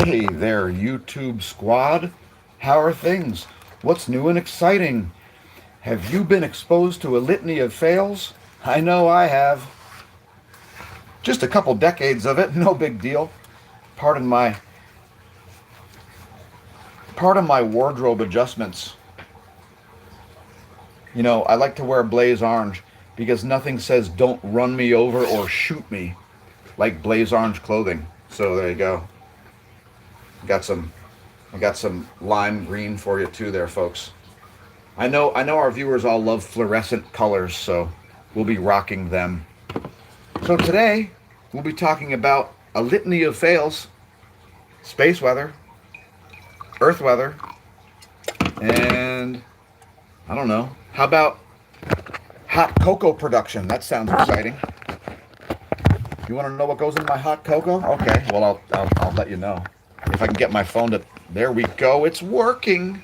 Hey there, YouTube squad. How are things? What's new and exciting? Have you been exposed to a litany of fails? I know I have. Just a couple decades of it, no big deal. Pardon my pardon my wardrobe adjustments. You know, I like to wear blaze orange because nothing says don't run me over or shoot me like blaze orange clothing. So there you go. Got some I got some lime green for you too there, folks. I know our viewers all love fluorescent colors, so we'll be rocking them. So today we'll be talking about a litany of fails: space weather, earth weather, and I don't know. How about hot cocoa production? That sounds exciting. You want to know what goes in my hot cocoa? Okay, well I'll let you know. If I can get my phone to, there we go, it's working.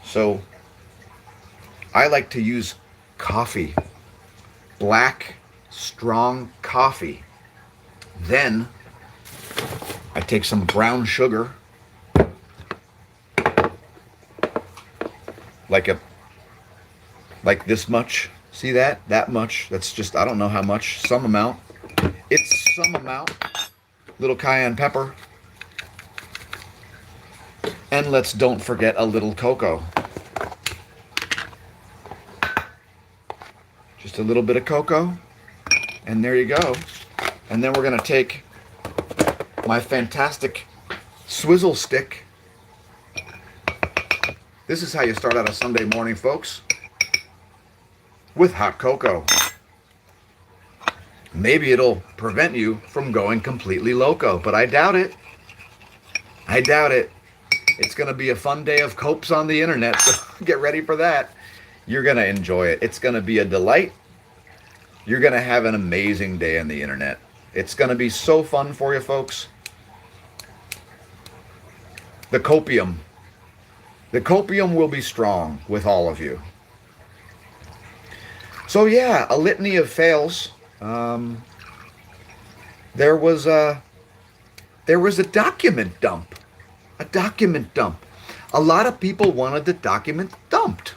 So I like to use coffee, black, strong coffee. Then I take some brown sugar, like this much. See that? That much. That's just, I don't know how much, some amount. It's some amount. Little cayenne pepper. And let's don't forget a little cocoa. Just a little bit of cocoa. And there you go. And then we're going to take my fantastic swizzle stick. This is how you start out a Sunday morning, folks. With hot cocoa. Maybe it'll prevent you from going completely loco, but I doubt it. I doubt it. It's going to be a fun day of copes on the internet, so get ready for that. You're going to enjoy it. It's going to be a delight. You're going to have an amazing day on the internet. It's going to be so fun for you, folks. The copium. The copium will be strong with all of you. So yeah, a litany of fails. There was a document dump. A document dump. A lot of people wanted the document dumped.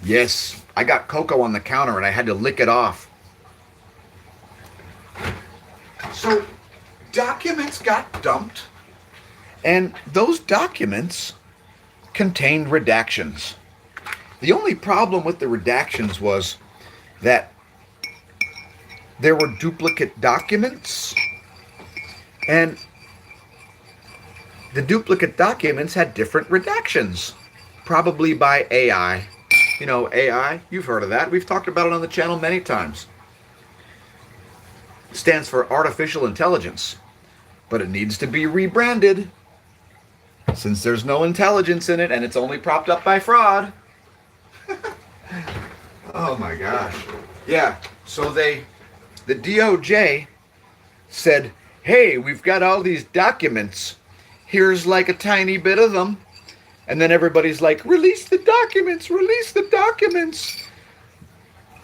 Yes, I got cocoa on the counter and I had to lick it off. So documents got dumped, and those documents contained redactions. The only problem with the redactions was that there were duplicate documents, and the duplicate documents had different redactions, probably by AI. You know, AI, you've heard of that. We've talked about it on the channel many times. It stands for artificial intelligence, but it needs to be rebranded since there's no intelligence in it and it's only propped up by fraud. Oh my gosh. Yeah, so the DOJ said, hey, we've got all these documents. Here's like a tiny bit of them. And then everybody's like, release the documents, release the documents.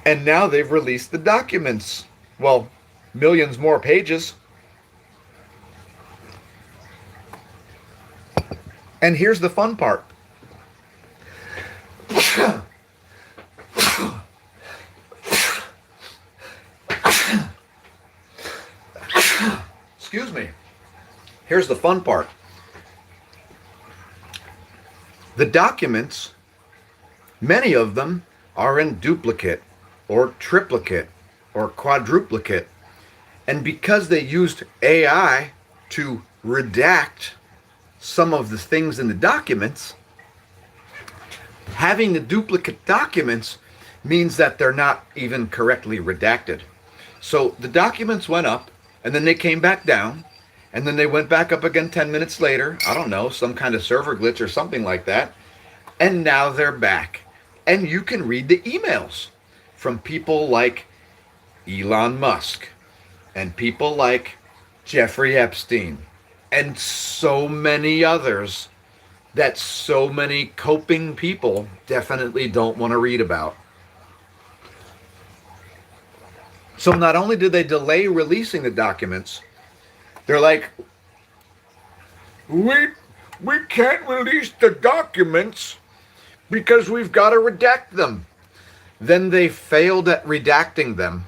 And now they've released the documents. Well, millions more pages. And here's the fun part. Excuse me. Here's the fun part. The documents, many of them are in duplicate or triplicate or quadruplicate. And because they used AI to redact some of the things in the documents, having the duplicate documents means that they're not even correctly redacted. So the documents went up, and then they came back down, and then they went back up again 10 minutes later. I don't know, some kind of server glitch or something like that. And now they're back. And you can read the emails from people like Elon Musk and people like Jeffrey Epstein and so many others that so many coping people definitely don't want to read about. So not only did they delay releasing the documents, They're like, we we can't release the documents because we've got to redact them. Then they failed at redacting them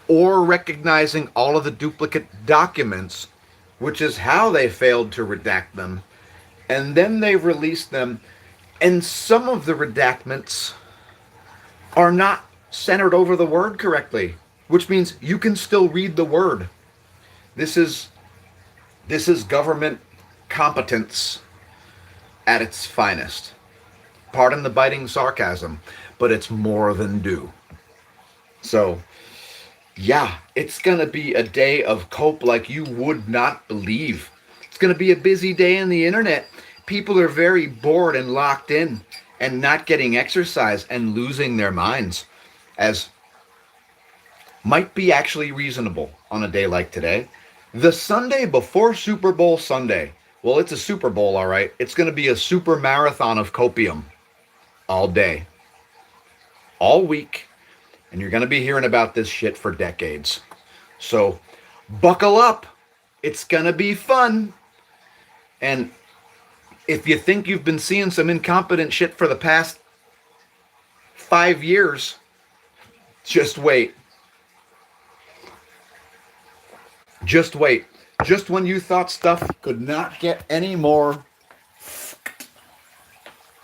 or recognizing all of the duplicate documents, which is how they failed to redact them. And then they released them, and some of the redactments are not centered over the word correctly, which means you can still read the word. This is government competence at its finest. Pardon the biting sarcasm, but it's more than due. So, yeah, it's going to be a day of cope like you would not believe. It's going to be a busy day on the internet. People are very bored and locked in and not getting exercise and losing their minds, as might be actually reasonable on a day like today. The Sunday before Super Bowl Sunday. Well, it's a Super Bowl, all right. It's going to be a super marathon of copium all day, all week, and you're going to be hearing about this shit for decades. So buckle up. It's going to be fun. And if you think you've been seeing some incompetent shit for the past 5 years, just wait. Just wait. Just when you thought stuff could not get any more,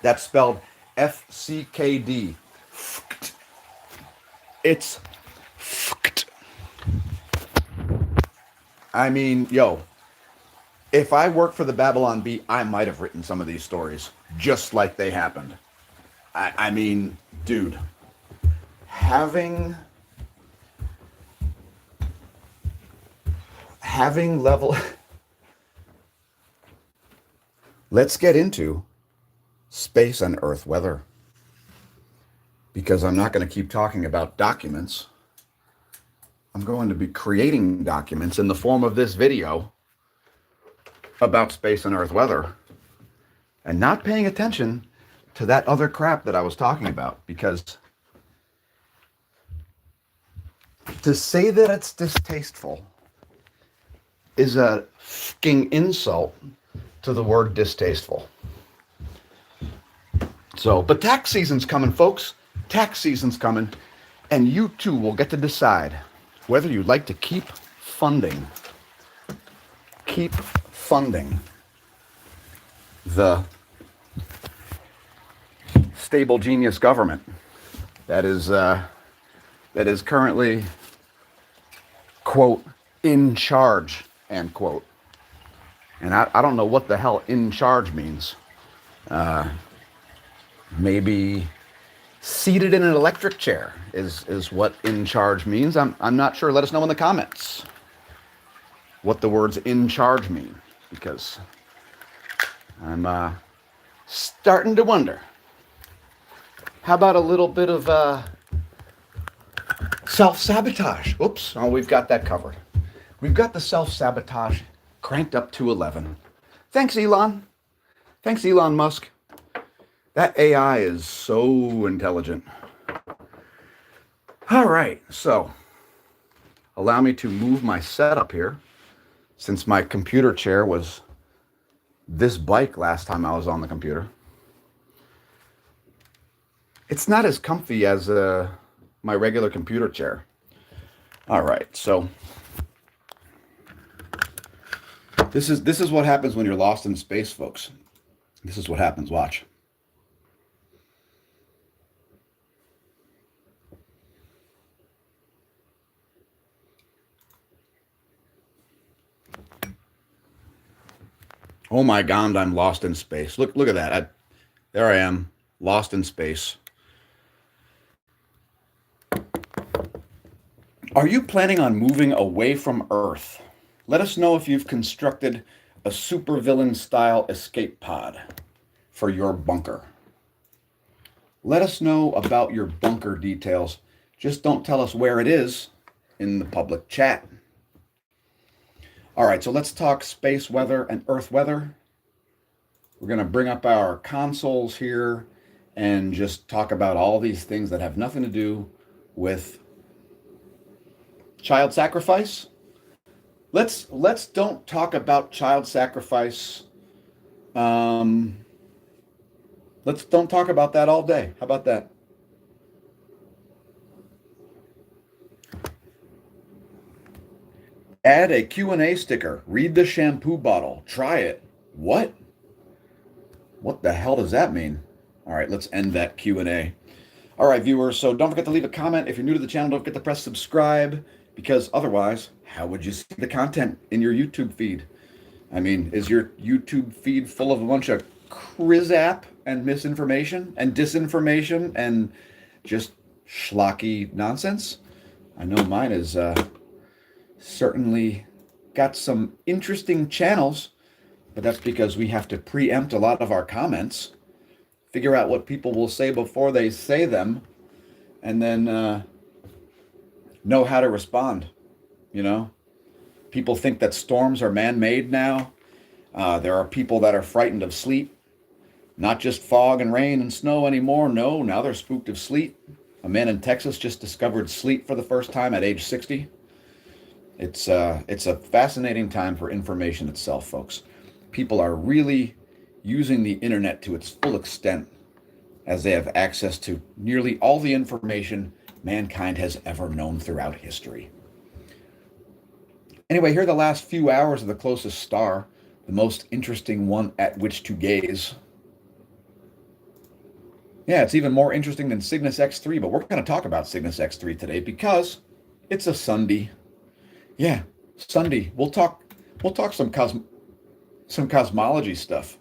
that's spelled FCKD. It's fucked. I mean, yo, if I worked for the Babylon Bee, I might have written some of these stories just like they happened. I mean, dude, having level. Let's get into space and Earth weather, because I'm not going to keep talking about documents. I'm going to be creating documents in the form of this video about space and Earth weather, and not paying attention to that other crap that I was talking about, because to say that it's distasteful is a fucking insult to the word distasteful. So, but tax season's coming, folks. Tax season's coming, and you too will get to decide whether you'd like to keep funding the stable genius government that is currently, quote, in charge, end quote. And I don't know what the hell in charge means. Maybe seated in an electric chair is what in charge means. I'm not sure. Let us know in the comments what the words in charge mean, because I'm starting to wonder. How about a little bit of self-sabotage? Oops. Oh, we've got that covered. We've got the self-sabotage cranked up to 11. Thanks, Elon. Thanks, Elon Musk. That AI is so intelligent. All right, so allow me to move my setup here, since my computer chair was this bike last time I was on the computer. It's not as comfy as my regular computer chair. All right, so this is what happens when you're lost in space, folks. This is what happens. Watch. Oh my God, I'm lost in space. Look at that. There I am, lost in space. Are you planning on moving away from Earth? Let us know if you've constructed a supervillain style escape pod for your bunker. Let us know about your bunker details. Just don't tell us where it is in the public chat. All right, so let's talk space weather and Earth weather. We're going to bring up our consoles here and just talk about all these things that have nothing to do with child sacrifice Let's don't talk about child sacrifice. Um, let's don't talk about that all day. How about that? Add a Q&A sticker. Read the shampoo bottle. Try it. What? What the hell does that mean? All right, let's end that Q&A. All right, viewers, so don't forget to leave a comment. If you're new to the channel, don't forget to press subscribe, because otherwise, how would you see the content in your YouTube feed? I mean, is your YouTube feed full of a bunch of crizzap and misinformation and disinformation and just schlocky nonsense? I know mine is certainly got some interesting channels, but that's because we have to preempt a lot of our comments, figure out what people will say before they say them, and then know how to respond. You know, people think that storms are man-made now. There are people that are frightened of sleet, not just fog and rain and snow anymore. No, now they're spooked of sleet. A man in Texas just discovered sleet for the first time at age 60. It's a fascinating time for information itself, folks. People are really using the internet to its full extent, as they have access to nearly all the information mankind has ever known throughout history. Anyway, here are the last few hours of the closest star, the most interesting one at which to gaze. Yeah, it's even more interesting than Cygnus X3, but we're going to talk about Cygnus X3 today because it's a Sunday. Yeah, Sunday. We'll talk some cosmology stuff.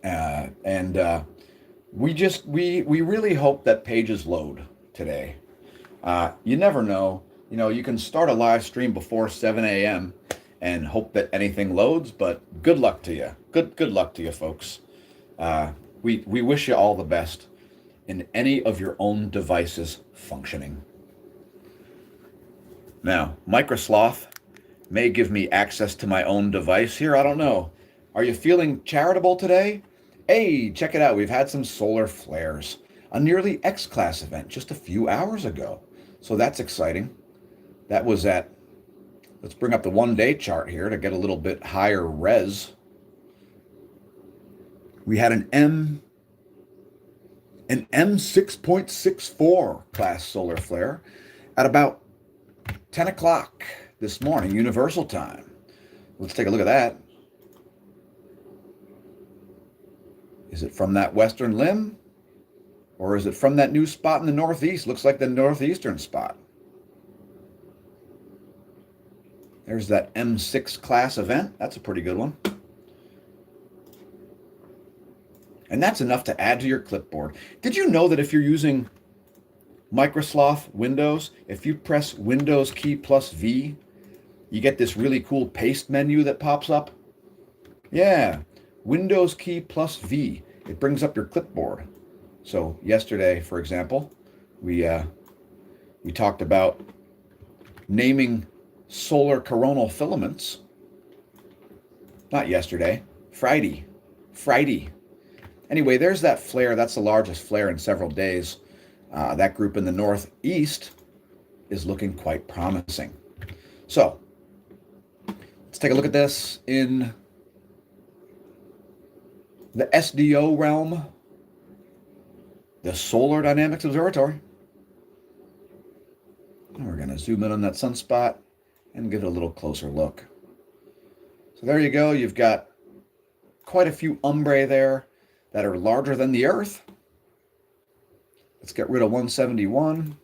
And we really hope that pages load today. You never know. You know, you can start a live stream before 7 a.m. and hope that anything loads, but good luck to you. Good luck to you, folks. We wish you all the best in any of your own devices functioning. Now, Microsloth may give me access to my own device here. I don't know. Are you feeling charitable today? Hey, check it out. We've had some solar flares. A nearly X-class event just a few hours ago. So that's exciting. That was at, let's bring up the one-day chart here to get a little bit higher res. We had an M6.64 class solar flare at about 10 o'clock this morning, universal time. Let's take a look at that. Is it from that western limb? Or is it from that new spot in the northeast? Looks like the northeastern spot. There's that M6 class event. That's a pretty good one. And that's enough to add to your clipboard. Did you know that if you're using Microsloth Windows, if you press Windows key plus V, you get this really cool paste menu that pops up? Yeah, Windows key plus V. It brings up your clipboard. So yesterday, for example, we talked about naming solar coronal filaments. Not yesterday, Friday. Anyway, there's that flare. That's the largest flare in several days. That group in the northeast is looking quite promising. So let's take a look at this in the SDO realm, the Solar Dynamics Observatory. And we're going to zoom in on that sunspot and give it a little closer look. So there you go. You've got quite a few umbrae there that are larger than the Earth. Let's get rid of 171.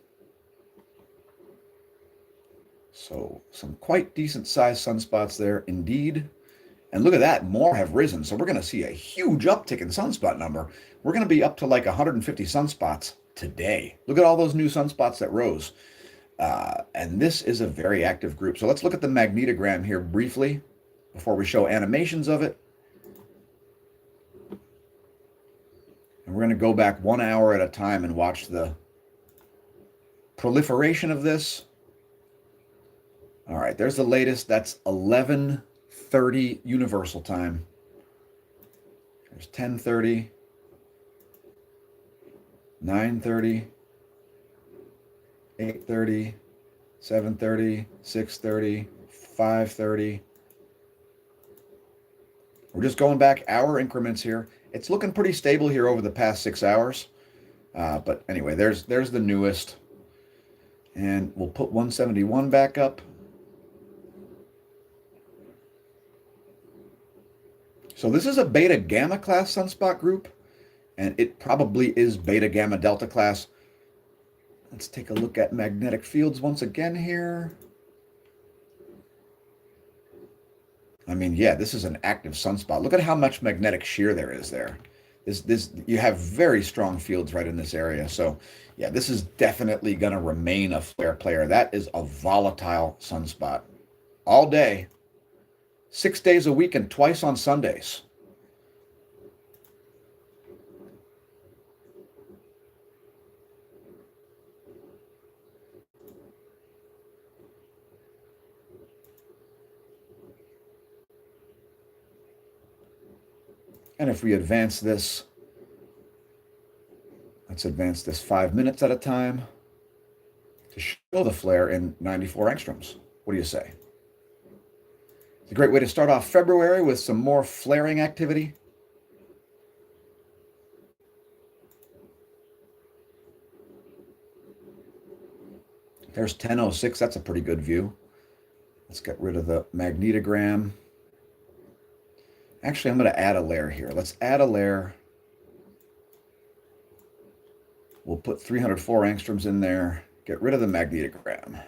So some quite decent sized sunspots there indeed. And look at that, more have risen. So we're going to see a huge uptick in sunspot number. We're going to be up to like 150 sunspots today. Look at all those new sunspots that rose. And this is a very active group. So let's look at the magnetogram here briefly before we show animations of it. And we're going to go back 1 hour at a time and watch the proliferation of this. All right, there's the latest. That's 11:30 universal time. There's 10:30, 9:30, 8:30, 7:30, 6:30, 5:30. We're just going back hour increments here. It's looking pretty stable here over the past 6 hours. But anyway, there's the newest. And we'll put 171 back up. So this is a beta gamma class sunspot group, and it probably is beta gamma delta class. Let's take a look at magnetic fields once again here. I mean, yeah, this is an active sunspot. Look at how much magnetic shear there is there. You have very strong fields right in this area. So yeah, this is definitely going to remain a flare player. That is a volatile sunspot all day, 6 days a week, and twice on Sundays. And if we advance this, let's advance this 5 minutes at a time to show the flare in 94 angstroms. What do you say? It's a great way to start off February with some more flaring activity. There's 10:06. That's a pretty good view. Let's get rid of the magnetogram. Actually, I'm going to add a layer here. Let's add a layer. We'll put 304 angstroms in there. Get rid of the magnetogram.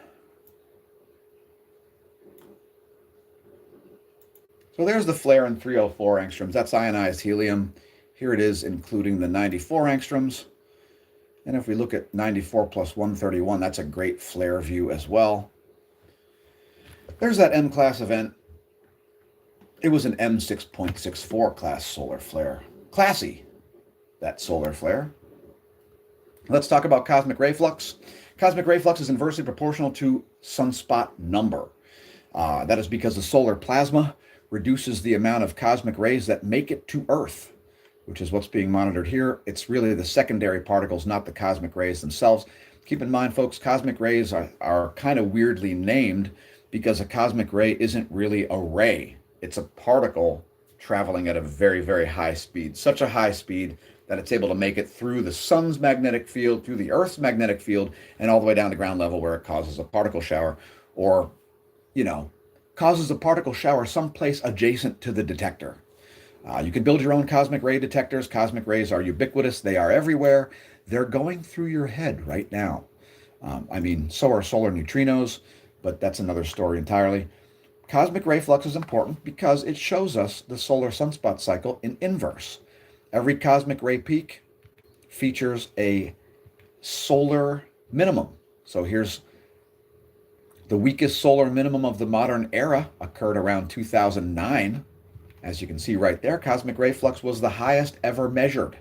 So there's the flare in 304 angstroms. That's ionized helium. Here it is, including the 94 angstroms. And if we look at 94 plus 131, that's a great flare view as well. There's that M-class event. It was an M6.64 class solar flare. Classy, that solar flare. Let's talk about cosmic ray flux. Cosmic ray flux is inversely proportional to sunspot number. That is because the solar plasma reduces the amount of cosmic rays that make it to Earth, which is what's being monitored here. It's really the secondary particles, not the cosmic rays themselves. Keep in mind, folks, cosmic rays are kind of weirdly named because a cosmic ray isn't really a ray. It's a particle traveling at a very, very high speed, such a high speed that it's able to make it through the sun's magnetic field, through the Earth's magnetic field, and all the way down to ground level where it causes a particle shower, or, causes a particle shower someplace adjacent to the detector. You can build your own cosmic ray detectors. Cosmic rays are ubiquitous. They are everywhere. They're going through your head right now. So are solar neutrinos, but that's another story entirely. Cosmic ray flux is important because it shows us the solar sunspot cycle in inverse. Every cosmic ray peak features a solar minimum. So here's the weakest solar minimum of the modern era, occurred around 2009. As you can see right there, cosmic ray flux was the highest ever measured.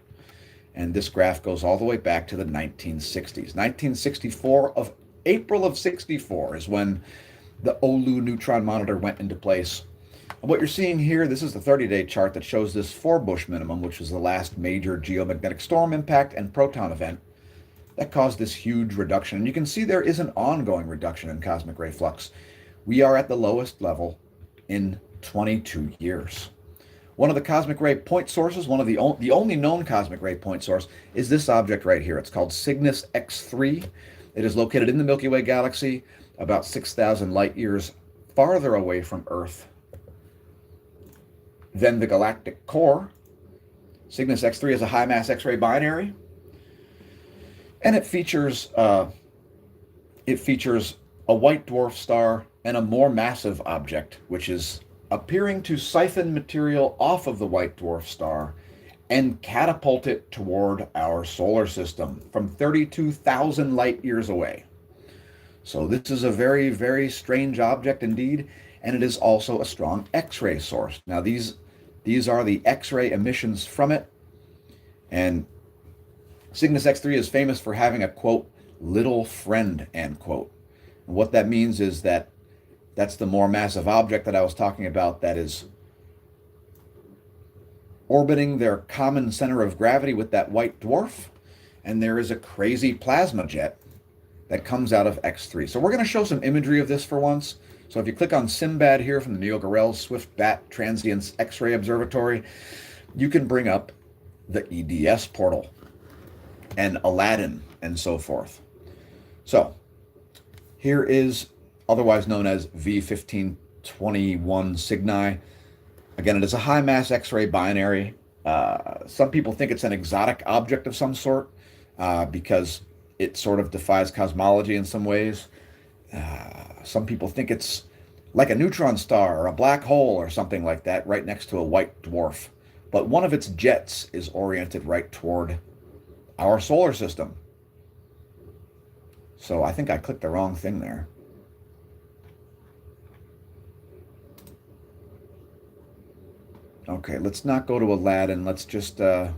And this graph goes all the way back to the 1960s. 1964, April of 64 is when the OLU neutron monitor went into place. And what you're seeing here, this is the 30-day chart that shows this 4-Bush minimum, which was the last major geomagnetic storm impact and proton event that caused this huge reduction. And you can see there is an ongoing reduction in cosmic ray flux. We are at the lowest level in 22 years. One of the cosmic ray point sources, the only known cosmic ray point source, is this object right here. It's called Cygnus X3. It is located in the Milky Way galaxy, about 6,000 light years farther away from Earth than the galactic core. Cygnus X3 is a high-mass X-ray binary, and it features a white dwarf star and a more massive object, which is appearing to siphon material off of the white dwarf star and catapult it toward our solar system from 32,000 light years away. So this is a very, very strange object indeed, and it is also a strong X-ray source. Now these are the X-ray emissions from it, and Cygnus X3 is famous for having a, quote, little friend, end quote. And what that means is that that's the more massive object that I was talking about that is orbiting their common center of gravity with that white dwarf, and there is a crazy plasma jet that comes out of X3. So we're going to show some imagery of this for once. So if you click on Simbad here from the Neil Gorell Swift Bat Transients X-ray Observatory, you can bring up the EDS portal and Aladdin and so forth. So here is otherwise known as V1521 Cygni. Again, it is a high mass X-ray binary. Some people think it's an exotic object of some sort because it sort of defies cosmology in some ways. Some people think it's like a neutron star or a black hole or something like that right next to a white dwarf. But one of its jets is oriented right toward our solar system. So I think I clicked the wrong thing there. Okay, let's not go to Aladdin. Let's just look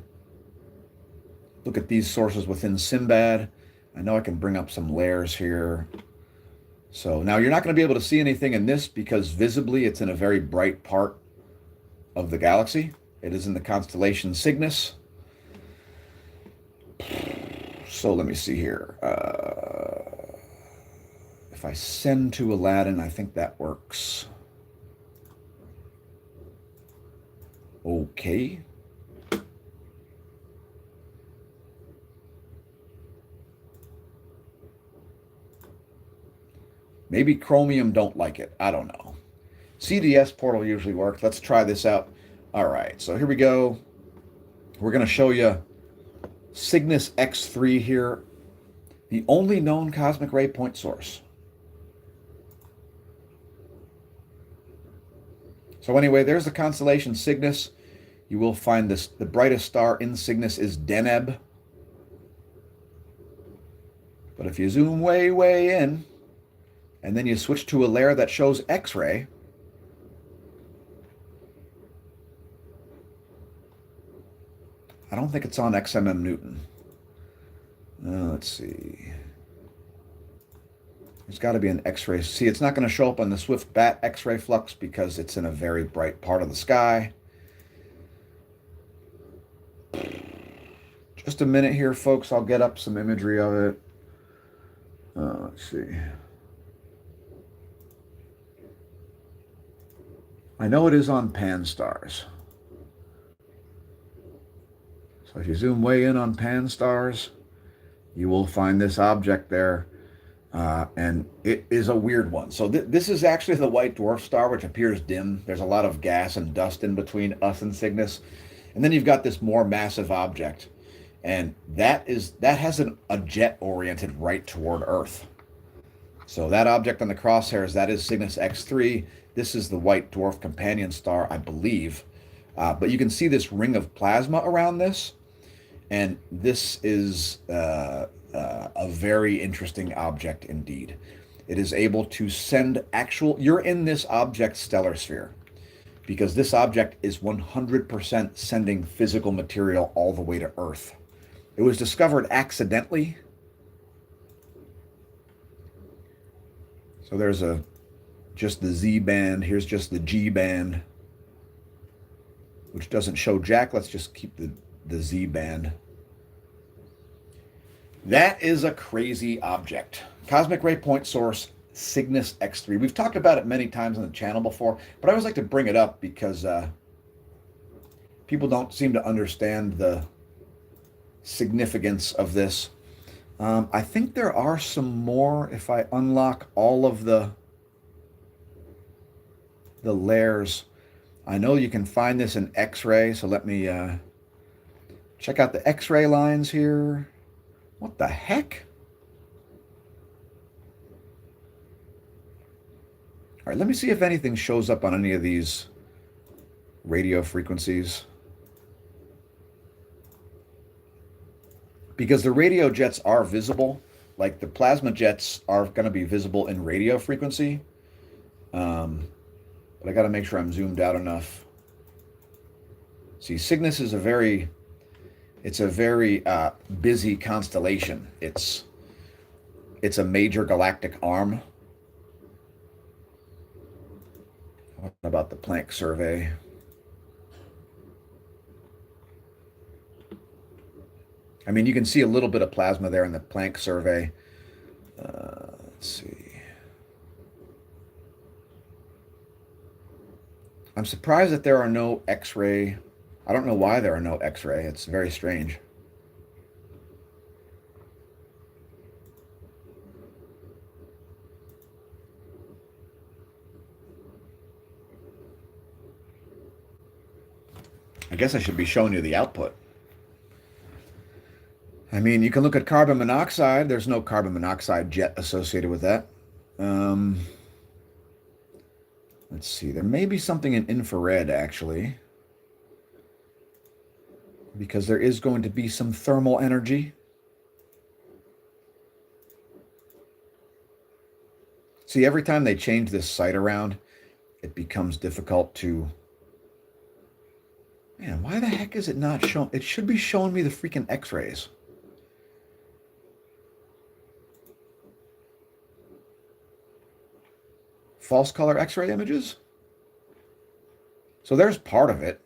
at these sources within Simbad. I know I can bring up some layers here. So now you're not going to be able to see anything in this because visibly it's in a very bright part of the galaxy. It is in the constellation Cygnus. So let me see here. If I send to Aladdin, I think that works. Okay. Maybe Chromium don't like it. I don't know. CDS portal usually works. Let's try this out. All right, so here we go. We're going to show you Cygnus X3 here, the only known cosmic ray point source. So anyway, there's the constellation Cygnus. You will find this, the brightest star in Cygnus is Deneb. But if you zoom way, way in, and then you switch to a layer that shows X-ray, I don't think it's on XMM Newton. Let's see. There's got to be an X-ray. See, it's not going to show up on the Swift Bat X-ray flux because it's in a very bright part of the sky. Just a minute here, folks. I'll get up some imagery of it. Let's see. I know it is on Pan-STARRS. So if you zoom way in on Pan-STARRS, you will find this object there. And it is a weird one. So this is actually the white dwarf star, which appears dim. There's a lot of gas and dust in between us and Cygnus. And then you've got this more massive object. And that has a jet oriented right toward Earth. So that object on the crosshairs, that is Cygnus X3. This is the white dwarf companion star, I believe. But you can see this ring of plasma around this. And this is a very interesting object indeed. It is able to send you're in this object stellar sphere because this object is 100% sending physical material all the way to Earth. It was discovered accidentally. So there's just the Z band. Here's just the G band, which doesn't show jack. Let's just keep the Z band. That is a crazy object. Cosmic ray point source, Cygnus X3. We've talked about it many times on the channel before, but I always like to bring it up because people don't seem to understand the significance of this. I think there are some more if I unlock all of the layers. I know you can find this in X-ray, so let me check out the X-ray lines here. What the heck? All right, let me see if anything shows up on any of these radio frequencies. Because the radio jets are visible, like the plasma jets are going to be visible in radio frequency. But I got to make sure I'm zoomed out enough. See, Cygnus is a very busy constellation. It's a major galactic arm. What about the Planck survey? I mean, you can see a little bit of plasma there in the Planck survey. Let's see. I'm surprised that there are no X-ray. I don't know why there are no X-ray. It's very strange. I guess I should be showing you the output. I mean, you can look at carbon monoxide. There's no carbon monoxide jet associated with that. Let's see. There may be something in infrared, actually, because there is going to be some thermal energy. See, every time they change this site around, it becomes difficult to... Man, why the heck is it not showing? It should be showing me the freaking X-rays. False color X-ray images? So there's part of it.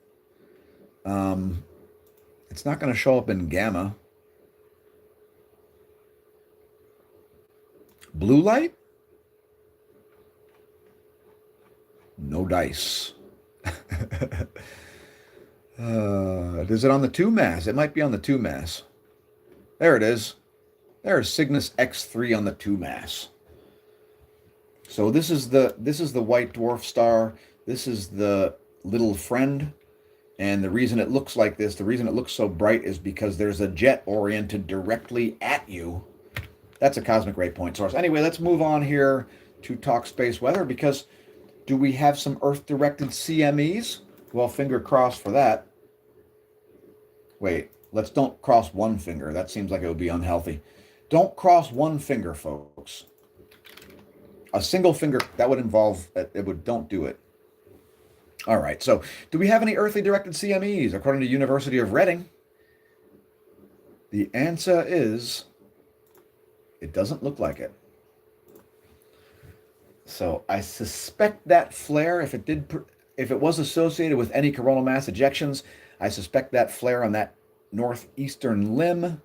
It's not going to show up in gamma. Blue light? No dice. Is it on the 2 mass? It might be on the 2 mass. There it is. There's Cygnus X3 on the 2 mass. So this is the white dwarf star. This is the little friend. And the reason it looks like this, the reason it looks so bright is because there's a jet oriented directly at you. That's a cosmic ray point source. Anyway, let's move on here to talk space weather, because do we have some Earth-directed CMEs? Well, finger crossed for that. Wait, don't cross one finger. That seems like it would be unhealthy. Don't cross one finger, folks. A single finger, that would involve, don't do it. All right, so do we have any earthly directed CMEs? According to University of Reading, the answer is, it doesn't look like it. So I suspect that flare, if it was associated with any coronal mass ejections, I suspect that flare on that northeastern limb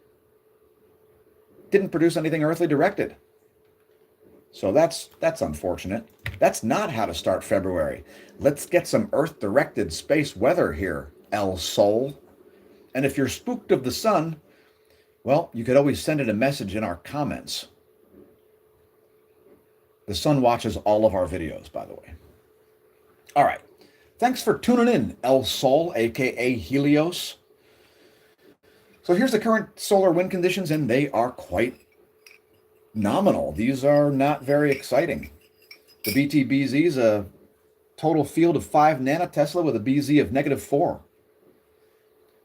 didn't produce anything earthly directed. So that's unfortunate. That's not how to start February. Let's get some Earth-directed space weather here, El Sol. And if you're spooked of the sun, well, you could always send it a message in our comments. The sun watches all of our videos, by the way. All right. Thanks for tuning in, El Sol, aka Helios. So here's the current solar wind conditions, and they are quite nominal. These are not very exciting. The BTBZ is a total field of 5 nanotesla with a BZ of -4.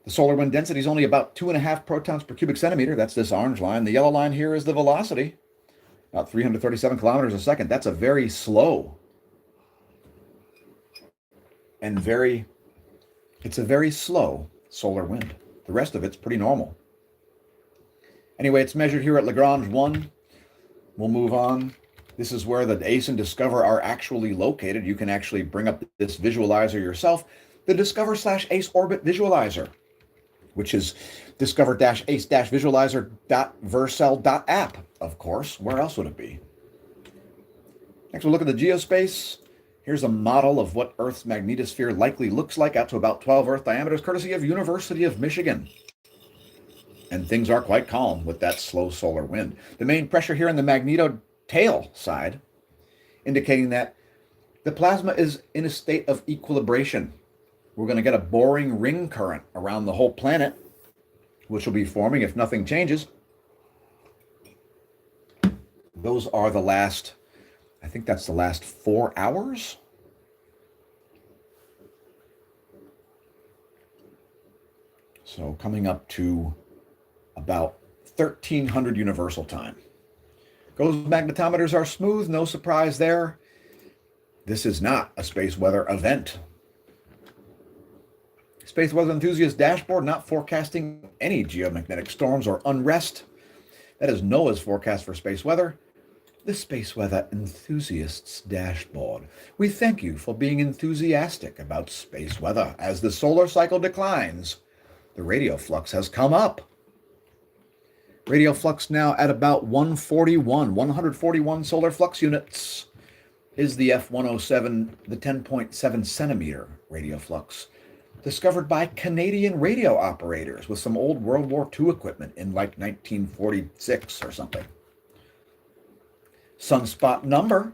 The solar wind density is only about 2.5 protons per cubic centimeter. That's this orange line. The yellow line here is the velocity, about 337 kilometers a second. That's a very slow and it's a very slow solar wind. The rest of it's pretty normal. Anyway, it's measured here at Lagrange 1. We'll move on. This is where the ACE and Discover are actually located. You can actually bring up this visualizer yourself, the Discover/ACE Orbit Visualizer, which is discover-ace-visualizer.vercel.app, of course. Where else would it be? Next, we'll look at the geospace. Here's a model of what Earth's magnetosphere likely looks like out to about 12 Earth diameters, courtesy of University of Michigan. And things are quite calm with that slow solar wind. The main pressure here in the magneto tail side, indicating that the plasma is in a state of equilibration. We're going to get a boring ring current around the whole planet, which will be forming if nothing changes. Those are the last, I think that's the last 4 hours. So coming up to about 1300 universal time. Those magnetometers are smooth, no surprise there. This is not a space weather event. Space Weather Enthusiast dashboard not forecasting any geomagnetic storms or unrest. That is NOAA's forecast for space weather. The Space Weather Enthusiasts dashboard. We thank you for being enthusiastic about space weather. As the solar cycle declines, the radio flux has come up. Radio flux now at about 141 solar flux units is the F107, the 10.7 centimeter radio flux, discovered by Canadian radio operators with some old World War II equipment in like 1946 or something. Sunspot number,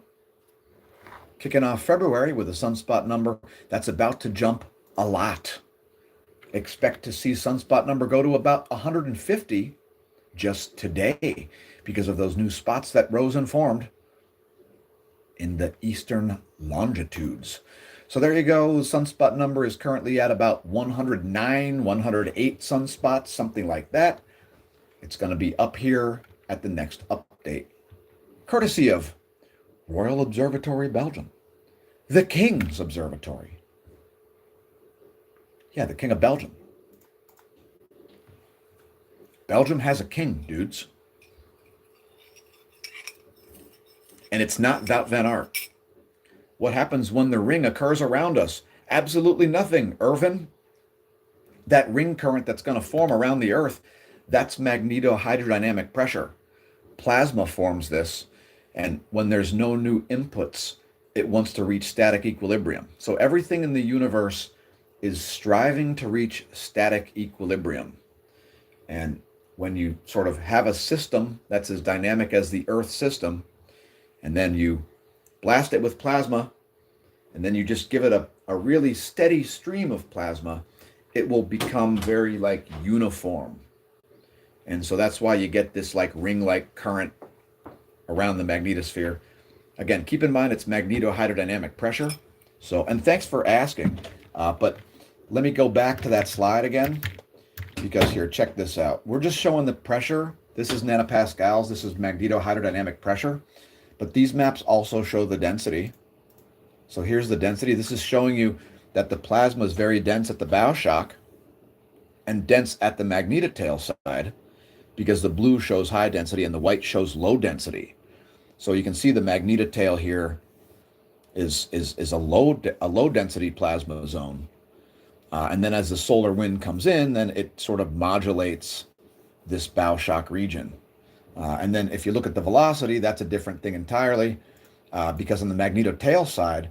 kicking off February with a sunspot number that's about to jump a lot. Expect to see sunspot number go to about 150 just today because of those new spots that rose and formed in the eastern longitudes. So there you go. Sunspot number is currently at about 109, 108 sunspots, something like that. It's going to be up here at the next update, courtesy of Royal Observatory Belgium, the King's Observatory. Yeah, the King of Belgium. Belgium has a king, dudes. And it's not Wout van Aert. What happens when the ring occurs around us? Absolutely nothing, Irvin. That ring current that's going to form around the Earth, that's magnetohydrodynamic pressure. Plasma forms this, and when there's no new inputs, it wants to reach static equilibrium. So everything in the universe is striving to reach static equilibrium. And when you sort of have a system that's as dynamic as the Earth system, and then you blast it with plasma, and then you just give it a really steady stream of plasma, it will become very like uniform. And so that's why you get this like ring-like current around the magnetosphere. Again, keep in mind it's magnetohydrodynamic pressure. So, and thanks for asking, but let me go back to that slide again. Because here, check this out. We're just showing the pressure. This is nanopascals. This is magnetohydrodynamic pressure. But these maps also show the density. So here's the density. This is showing you that the plasma is very dense at the bow shock and dense at the magnetotail side, because the blue shows high density and the white shows low density. So you can see the magnetotail here is a low density plasma zone. And then as the solar wind comes in, then it sort of modulates this bow shock region. And then if you look at the velocity, that's a different thing entirely, because on the magnetotail side,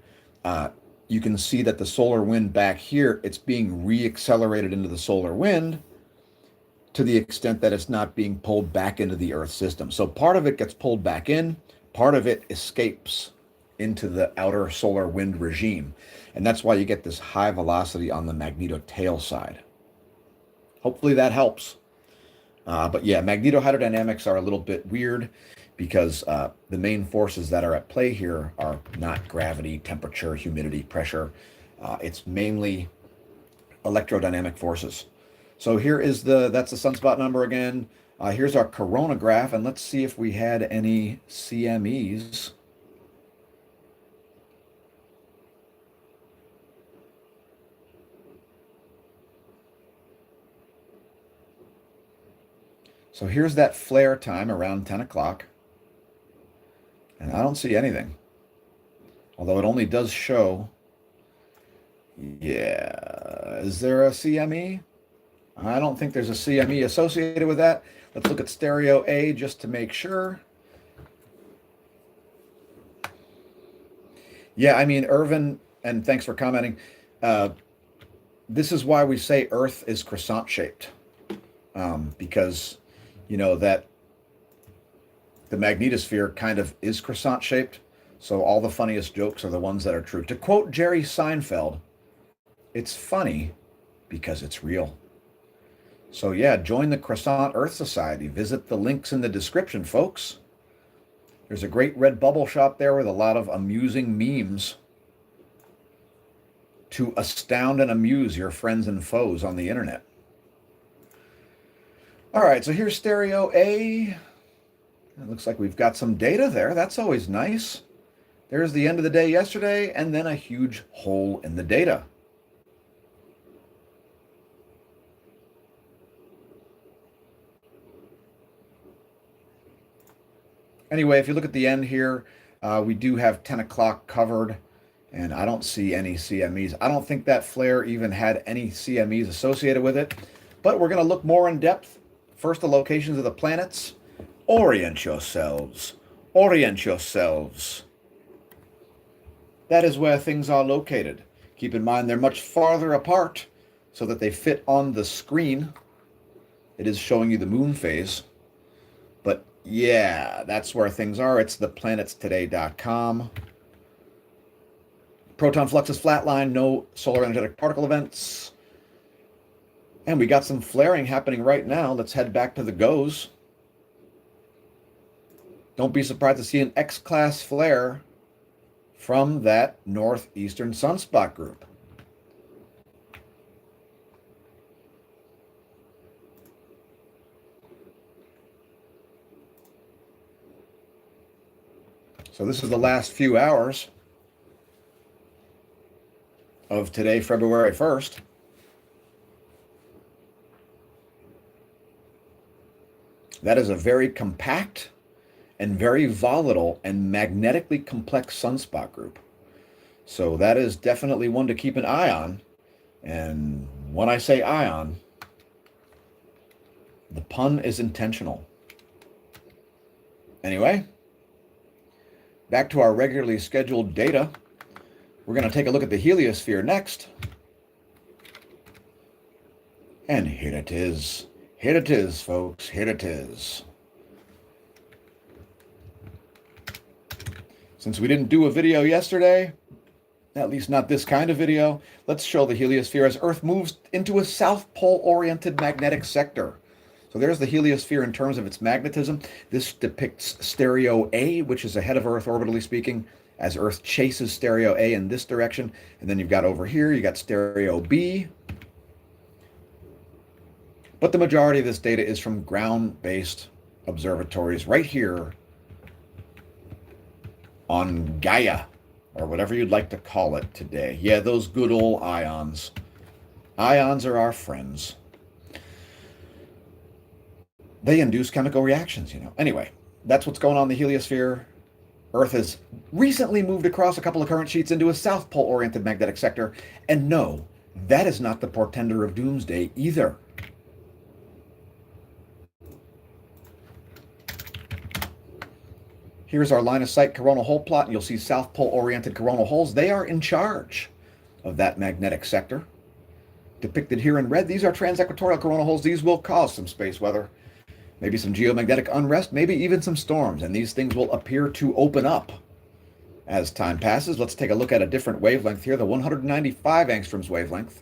you can see that the solar wind back here, it's being re-accelerated into the solar wind to the extent that it's not being pulled back into the Earth system. So part of it gets pulled back in, part of it escapes into the outer solar wind regime. And that's why you get this high velocity on the magnetotail side. Hopefully that helps. But yeah, magnetohydrodynamics are a little bit weird because the main forces that are at play here are not gravity, temperature, humidity, pressure. It's mainly electrodynamic forces. So here is that's the sunspot number again. Here's our coronagraph, and let's see if we had any CMEs. So here's that flare time around 10 o'clock. And I don't see anything. Although it only does show. Yeah. Is there a CME? I don't think there's a CME associated with that. Let's look at stereo A just to make sure. Yeah, I mean, Irvin, and thanks for commenting. This is why we say Earth is croissant shaped. Because you know that the magnetosphere kind of is croissant shaped, so all the funniest jokes are the ones that are true. To quote Jerry Seinfeld, it's funny because it's real. So yeah, join the Croissant Earth Society. Visit the links in the description, folks. There's a great red bubble shop there with a lot of amusing memes to astound and amuse your friends and foes on the internet. All right, so here's stereo A. It looks like we've got some data there. That's always nice. There's the end of the day yesterday, and then a huge hole in the data. Anyway, if you look at the end here, we do have 10 o'clock covered, and I don't see any CMEs. I don't think that flare even had any CMEs associated with it, but we're going to look more in depth First, the locations of the planets. Orient yourselves. Orient yourselves. That is where things are located. Keep in mind they're much farther apart so that they fit on the screen. It is showing you the moon phase. But yeah, that's where things are. It's theplanetstoday.com. Proton flux is flatline, no solar energetic particle events. And we got some flaring happening right now. Let's head back to the GOES. Don't be surprised to see an X-class flare from that northeastern sunspot group. So this is the last few hours of today, February 1st. That is a very compact and very volatile and magnetically complex sunspot group. So that is definitely one to keep an eye on. And when I say eye on, the pun is intentional. Anyway, back to our regularly scheduled data. We're going to take a look at the heliosphere next. And here it is. Here it is, folks. Here it is. Since we didn't do a video yesterday, at least not this kind of video, let's show the heliosphere as Earth moves into a South Pole-oriented magnetic sector. So there's the heliosphere in terms of its magnetism. This depicts stereo A, which is ahead of Earth orbitally speaking, as Earth chases stereo A in this direction. And then you've got over here, you got stereo B. But the majority of this data is from ground-based observatories right here on Gaia, or whatever you'd like to call it today. Yeah, those good old ions. Ions are our friends. They induce chemical reactions, you know. Anyway, that's what's going on in the heliosphere. Earth has recently moved across a couple of current sheets into a South Pole-oriented magnetic sector. And no, that is not the portender of doomsday either. Here's our line of sight coronal hole plot, and you'll see South Pole-oriented coronal holes. They are in charge of that magnetic sector. Depicted here in red, these are transequatorial coronal holes. These will cause some space weather, maybe some geomagnetic unrest, maybe even some storms, and these things will appear to open up as time passes. Let's take a look at a different wavelength here, the 195 angstroms wavelength.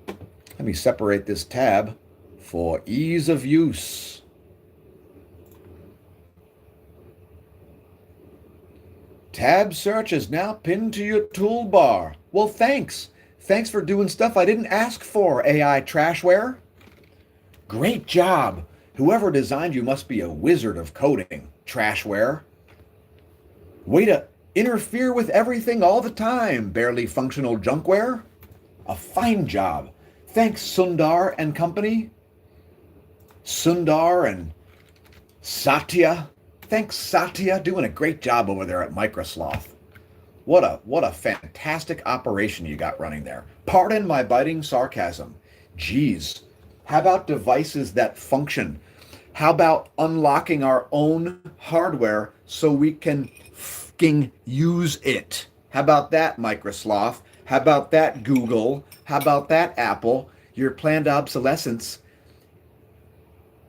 Let me separate this tab for ease of use. Tab search is now pinned to your toolbar. Well, thanks. Thanks for doing stuff I didn't ask for, AI trashware. Great job. Whoever designed you must be a wizard of coding, trashware. Way to interfere with everything all the time, barely functional junkware. A fine job. Thanks, Sundar and company. Sundar and Satya. Thanks, Satya, doing a great job over there at Microsloth. What a fantastic operation you got running there. Pardon my biting sarcasm. Geez, how about devices that function? How about unlocking our own hardware so we can fucking use it? How about that, Microsloth? How about that, Google? How about that, Apple? Your planned obsolescence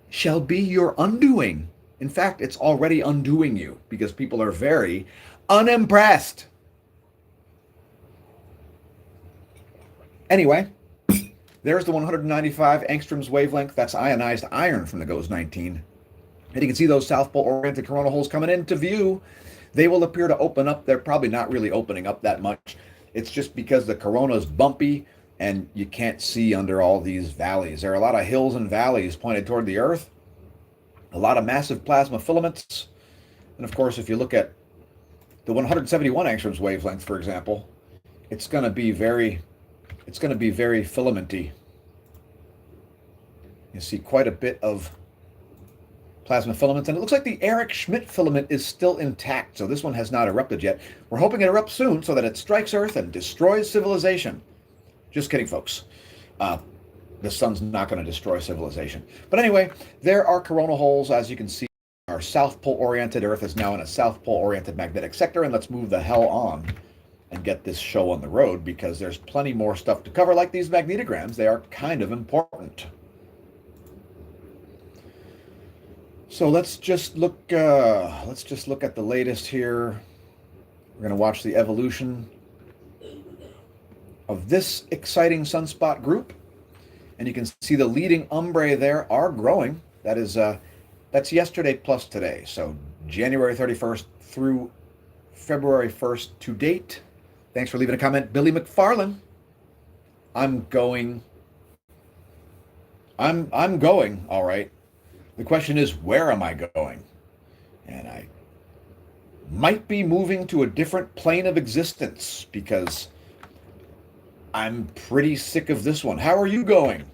shall be your undoing. In fact, it's already undoing you because people are very unimpressed. Anyway, there's the 195 angstroms wavelength. That's ionized iron from the GOES 19. And you can see those South Pole-oriented coronal holes coming into view. They will appear to open up. They're probably not really opening up that much. It's just because the corona is bumpy and you can't see under all these valleys. There are a lot of hills and valleys pointed toward the Earth. A lot of massive plasma filaments. And of course, if you look at the 171 angstroms wavelength, for example, it's going to be very filamenty. You see quite a bit of plasma filaments, and it looks like the Eric Schmidt filament is still intact, so this one has not erupted yet. We're hoping it erupts soon so that it strikes Earth and destroys civilization. Just kidding, folks. The sun's not going to destroy civilization. But anyway, there are coronal holes, as you can see. Our South Pole oriented Earth is now in a South Pole oriented magnetic sector, and let's move the hell on and get this show on the road, because there's plenty more stuff to cover, like these magnetograms. They are kind of important. So let's just look at the latest here. We're going to watch the evolution of this exciting sunspot group, and you can see the leading umbrae there are growing. That's yesterday plus today, so January 31st through February 1st to date. Thanks for leaving a comment, Billy McFarlane. I'm going, all right. The question is, where am I going? And I might be moving to a different plane of existence, because I'm pretty sick of this one. How are you going?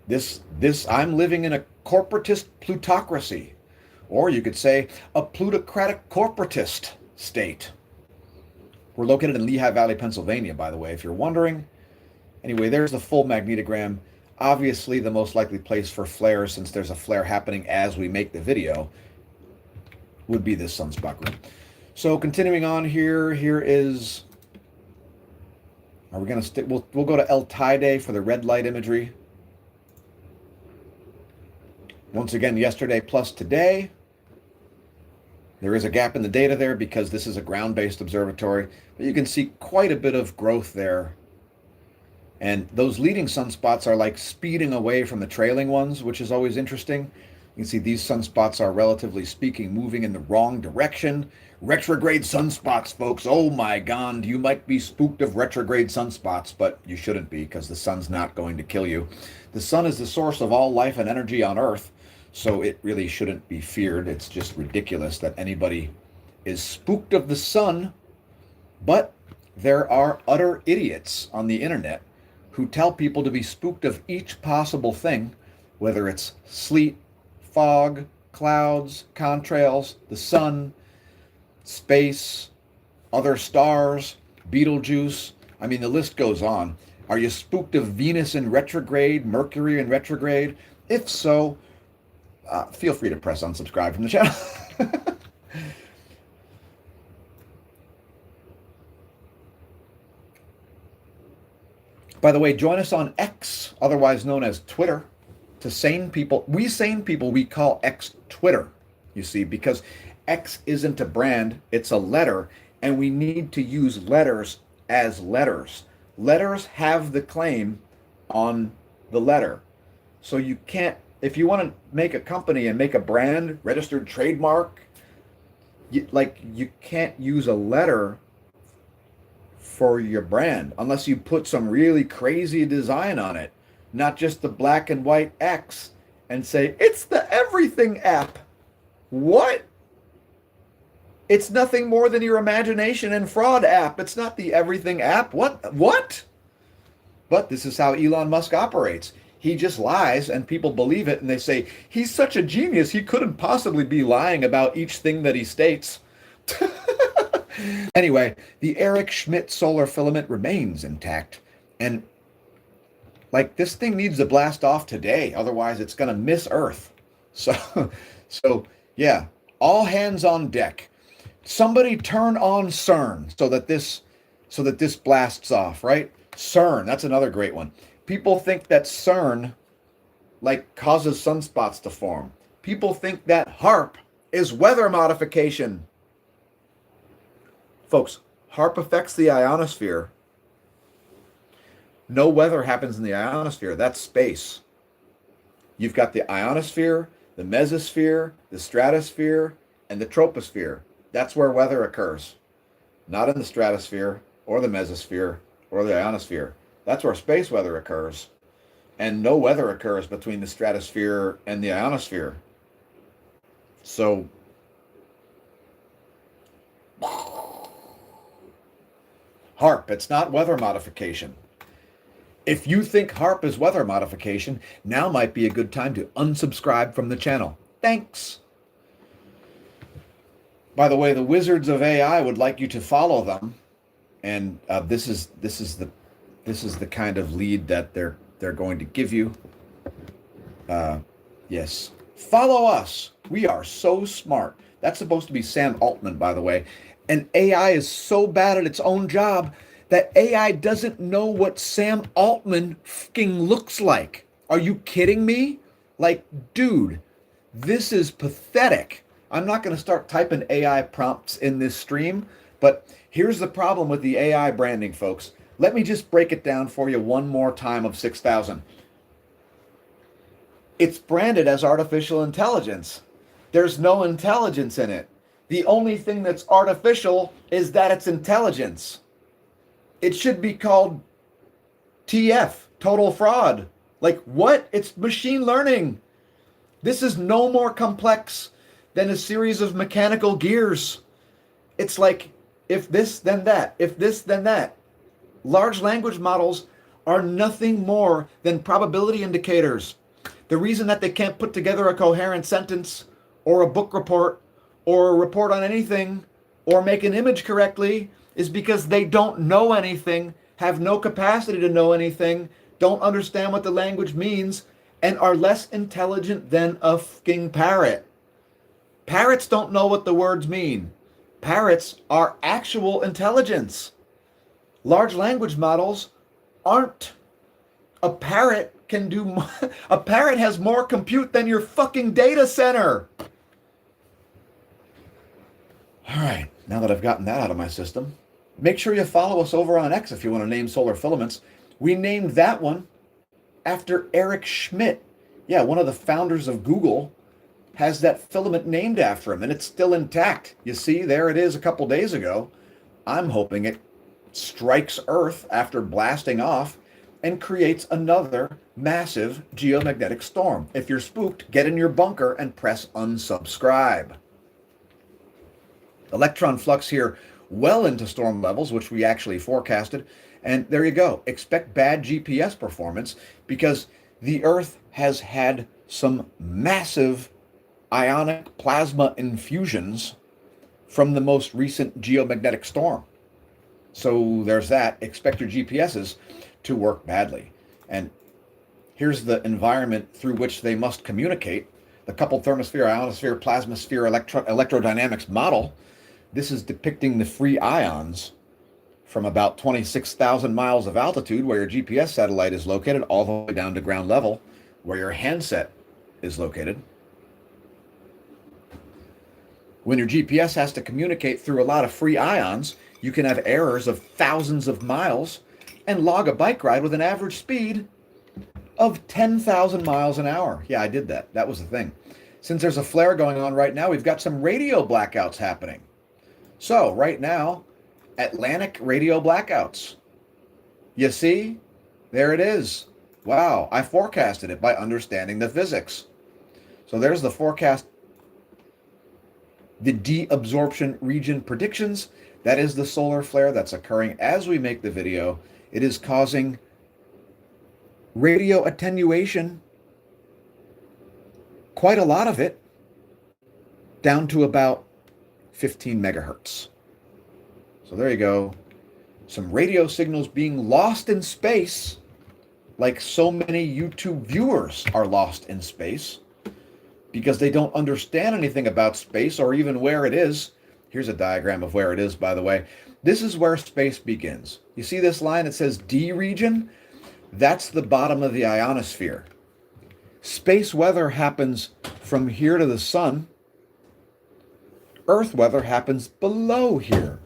I'm living in a corporatist plutocracy, or you could say a plutocratic corporatist state. We're located in Lehigh Valley, Pennsylvania, by the way, if you're wondering. Anyway, there's the full magnetogram. Obviously, the most likely place for flares, since there's a flare happening as we make the video, would be this sunspot group. So continuing on here is, are we going to stick, we'll go to El Teide for the red light imagery. Once again, yesterday plus today. There is a gap in the data there because this is a ground-based observatory, but you can see quite a bit of growth there. And those leading sunspots are like speeding away from the trailing ones, which is always interesting. You can see these sunspots are, relatively speaking, moving in the wrong direction. Retrograde sunspots, folks. Oh my God, you might be spooked of retrograde sunspots, but you shouldn't be, because the sun's not going to kill you. The sun is the source of all life and energy on Earth, so it really shouldn't be feared. It's just ridiculous that anybody is spooked of the sun. But there are utter idiots on the internet who tell people to be spooked of each possible thing, whether it's sleet, fog, clouds, contrails, the sun, space, other stars, Betelgeuse. I mean, the list goes on. Are you spooked of Venus in retrograde, Mercury in retrograde? If so, feel free to press unsubscribe from the channel. By the way, join us on X, otherwise known as Twitter. To sane people, we call X Twitter, you see, because X isn't a brand, it's a letter, and we need to use letters as letters. Letters have the claim on the letter. So you can't, if you want to make a company and make a brand, registered trademark, you can't use a letter for your brand unless you put some really crazy design on it, not just the black and white X, and say, it's the everything app. What? It's nothing more than your imagination and fraud app. It's not the everything app. What? But this is how Elon Musk operates. He just lies and people believe it, and they say, he's such a genius, he couldn't possibly be lying about each thing that he states. Anyway, the Eric Schmidt solar filament remains intact, and like, this thing needs to blast off today, otherwise it's going to miss Earth. So yeah, all hands on deck. Somebody turn on CERN so that this blasts off, right? CERN, that's another great one. People think that CERN like causes sunspots to form. People think that HARP is weather modification. Folks, HARP affects the ionosphere. No weather happens in the ionosphere. That's space. You've got the ionosphere, the mesosphere, the stratosphere, and the troposphere. That's where weather occurs. Not in the stratosphere or the mesosphere or the ionosphere. That's where space weather occurs. And no weather occurs between the stratosphere and the ionosphere. So, HARP, it's not weather modification. If you think HARP is weather modification, now might be a good time to unsubscribe from the channel. Thanks. By the way, the wizards of AI would like you to follow them, and this is the kind of lead that they're they're going to give you. Yes. Follow us. We are so smart. That's supposed to be Sam Altman, by the way. And AI is so bad at its own job that AI doesn't know what Sam Altman fucking looks like. Are you kidding me? Like, dude, this is pathetic. I'm not going to start typing AI prompts in this stream, but here's the problem with the AI branding, folks. Let me just break it down for you one more time of 6,000. It's branded as artificial intelligence. There's no intelligence in it. The only thing that's artificial is that it's intelligence. It should be called TF, total fraud. Like, what? It's machine learning. This is no more complex than a series of mechanical gears. It's like, if this, then that. If this, then that. Large language models are nothing more than probability indicators. The reason that they can't put together a coherent sentence or a book report or a report on anything or make an image correctly is because they don't know anything, have no capacity to know anything, don't understand what the language means, and are less intelligent than a fucking parrot. Parrots don't know what the words mean. Parrots are actual intelligence. Large language models aren't. A parrot can do, a parrot has more compute than your fucking data center. All right, now that I've gotten that out of my system, make sure you follow us over on X if you want to name solar filaments. We named that one after Eric Schmidt. Yeah, one of the founders of Google has that filament named after him, and it's still intact. You see, there it is a couple days ago. I'm hoping it strikes Earth after blasting off and creates another massive geomagnetic storm. If you're spooked, get in your bunker and press unsubscribe. Electron flux here well into storm levels, which we actually forecasted. And there you go. Expect bad GPS performance because the Earth has had some massive ionic plasma infusions from the most recent geomagnetic storm. So there's that. Expect your GPSs to work badly. And here's the environment through which they must communicate. The coupled thermosphere, ionosphere, plasmasphere, electrodynamics model. This is depicting the free ions from about 26,000 miles of altitude where your GPS satellite is located all the way down to ground level where your handset is located. When your GPS has to communicate through a lot of free ions, you can have errors of thousands of miles and log a bike ride with an average speed of 10,000 miles an hour. Yeah, I did that. That was the thing. Since there's a flare going on right now, we've got some radio blackouts happening. So right now, Atlantic radio blackouts. You see? There it is. Wow, I forecasted it by understanding the physics. So there's the forecast. The deabsorption region predictions. That is the solar flare that's occurring as we make the video. It is causing radio attenuation, quite a lot of it, down to about 15 megahertz. So there you go. Some radio signals being lost in space, like so many YouTube viewers are lost in space because they don't understand anything about space or even where it is. Here's a diagram of where it is, by the way. This is where space begins. You see this line that says D region? That's the bottom of the ionosphere. Space weather happens from here to the sun. Earth weather happens below here.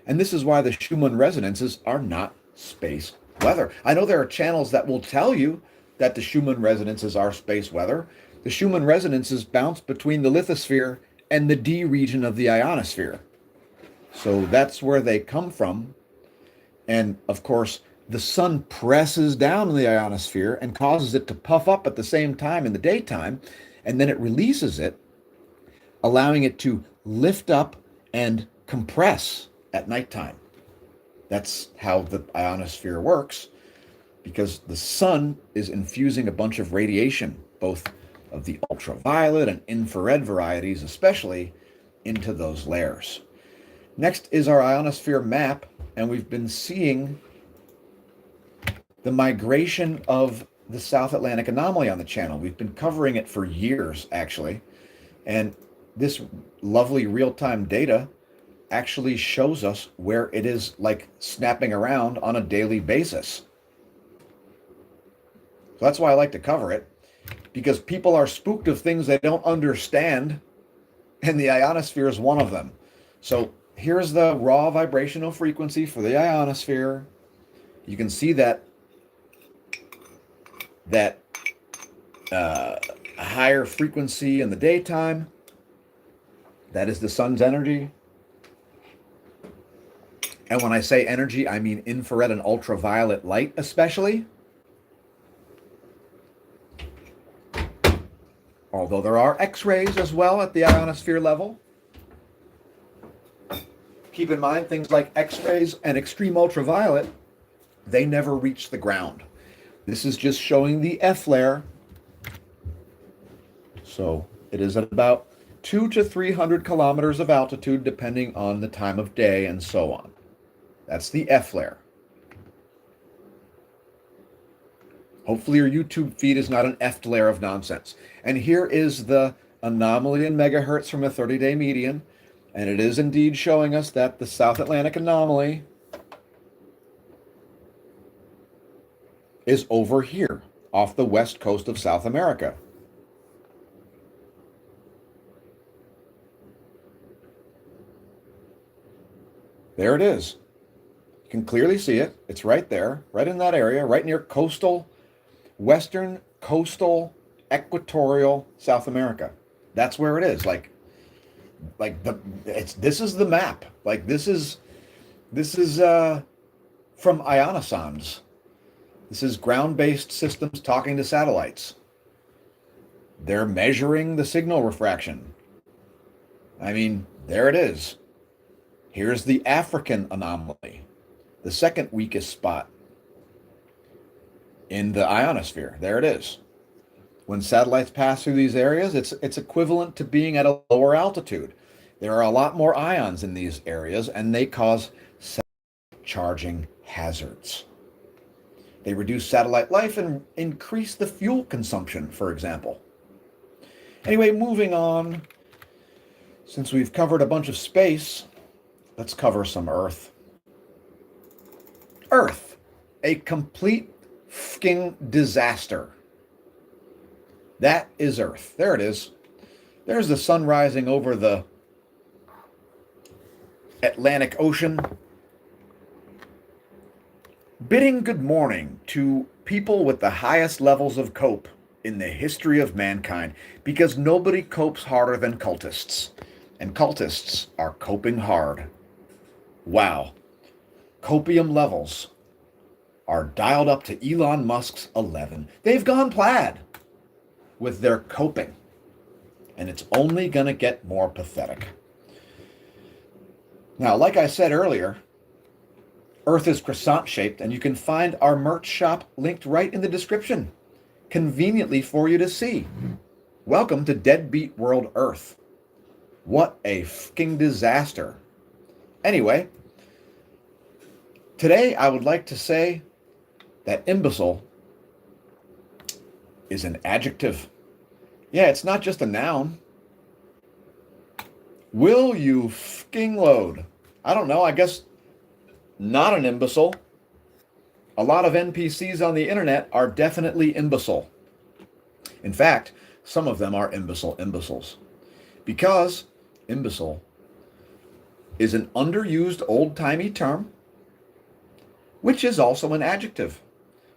And this is why the Schumann resonances are not space weather. I know there are channels that will tell you that the Schumann resonances are space weather. The Schumann resonances bounce between the lithosphere and the D region of the ionosphere. So that's where they come from. And of course, the sun presses down in the ionosphere and causes it to puff up at the same time in the daytime, and then it releases it, allowing it to lift up and compress at nighttime. That's how the ionosphere works, because the sun is infusing a bunch of radiation, both of the ultraviolet and infrared varieties especially, into those layers. Next is our ionosphere map, and we've been seeing the migration of the South Atlantic anomaly on the channel. We've been covering it for years, actually. And this lovely real-time data actually shows us where it is like snapping around on a daily basis. So that's why I like to cover it, because people are spooked of things they don't understand, and the ionosphere is one of them. So here's the raw vibrational frequency for the ionosphere. You can see that higher frequency in the daytime. That is the sun's energy. And when I say energy, I mean infrared and ultraviolet light especially. Although there are X-rays as well at the ionosphere level. Keep in mind, things like X-rays and extreme ultraviolet, they never reach the ground. This is just showing the F layer. So it is at about 200 to 300 kilometers of altitude, depending on the time of day and so on. That's the F layer. Hopefully your YouTube feed is not an F layer of nonsense. And here is the anomaly in megahertz from a 30-day median. And it is indeed showing us that the South Atlantic anomaly is over here off the west coast of South America. There it is. You can clearly see it. It's right there, right in that area, right near western coastal equatorial South America. That's where it is. This is the map. Like this is from ionosondes. This is ground-based systems talking to satellites. They're measuring the signal refraction. I mean, there it is. Here's the African anomaly, the second weakest spot in the ionosphere. There it is. When satellites pass through these areas, it's equivalent to being at a lower altitude. There are a lot more ions in these areas, and they cause charging hazards. They reduce satellite life and increase the fuel consumption, for example. Anyway, moving on. Since we've covered a bunch of space, let's cover some Earth. Earth, a complete fucking disaster. That is Earth. There it is. There's the sun rising over the Atlantic Ocean, bidding good morning to people with the highest levels of cope in the history of mankind, because nobody copes harder than cultists, and cultists are coping hard. Wow. Copium levels are dialed up to Elon Musk's 11. They've gone plaid with their coping, and it's only going to get more pathetic. Now, like I said earlier, Earth is croissant-shaped, and you can find our merch shop linked right in the description, conveniently for you to see. Welcome to Deadbeat World Earth. What a fucking disaster. Anyway, today I would like to say that imbecile is an adjective. Yeah, it's not just a noun. Will you fucking load? I don't know, I guess not an imbecile. A lot of NPCs on the internet are definitely imbecile. In fact, some of them are imbeciles. Because imbecile is an underused old-timey term, which is also an adjective.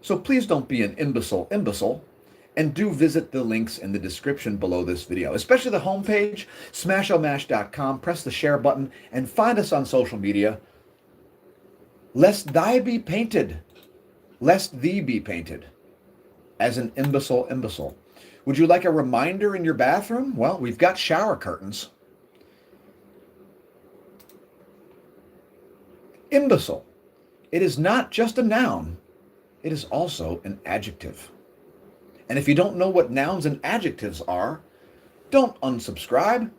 So please don't be an imbecile, and do visit the links in the description below this video, especially the homepage, smashomash.com. Press the share button and find us on social media. Lest thee be painted as an imbecile. Would you like a reminder in your bathroom? Well, we've got shower curtains. Imbecile. It is not just a noun. It is also an adjective. And if you don't know what nouns and adjectives are, don't unsubscribe.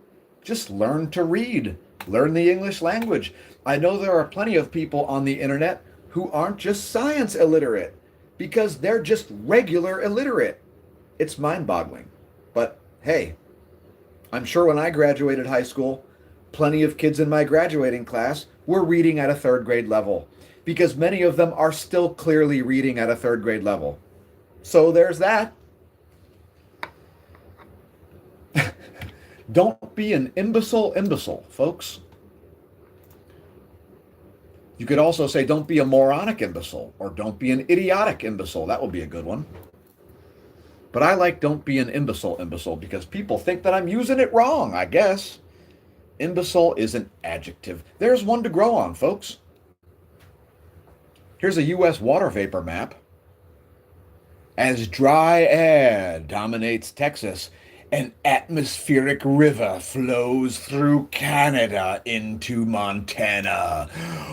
Just learn to read. Learn the English language. I know there are plenty of people on the internet who aren't just science illiterate. because they're just regular illiterate. It's mind-boggling. But hey, I'm sure when I graduated high school, plenty of kids in my graduating class were reading at a third grade level because many of them are still clearly reading at a third grade level. So there's that. Don't be an imbecile, folks. You could also say don't be a moronic imbecile or don't be an idiotic imbecile. That would be a good one. But I like don't be an imbecile because people think that I'm using it wrong, I guess. Imbecile is an adjective. There's one to grow on, folks. Here's a U.S. water vapor map. As dry air dominates Texas, an atmospheric river flows through Canada into Montana.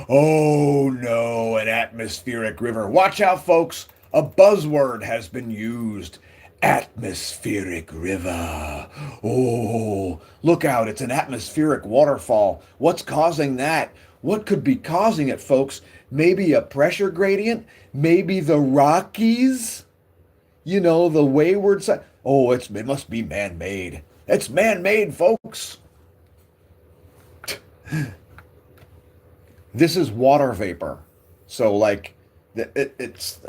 Oh no, an atmospheric river. Watch out, folks. A buzzword has been used. Atmospheric river. Oh, look out. It's an atmospheric waterfall. What's causing that? What could be causing it, folks? Maybe a pressure gradient? Maybe the Rockies? You know, the wayward side. Oh, it must be man-made. It's man-made, folks. This is water vapor. So, like, it's,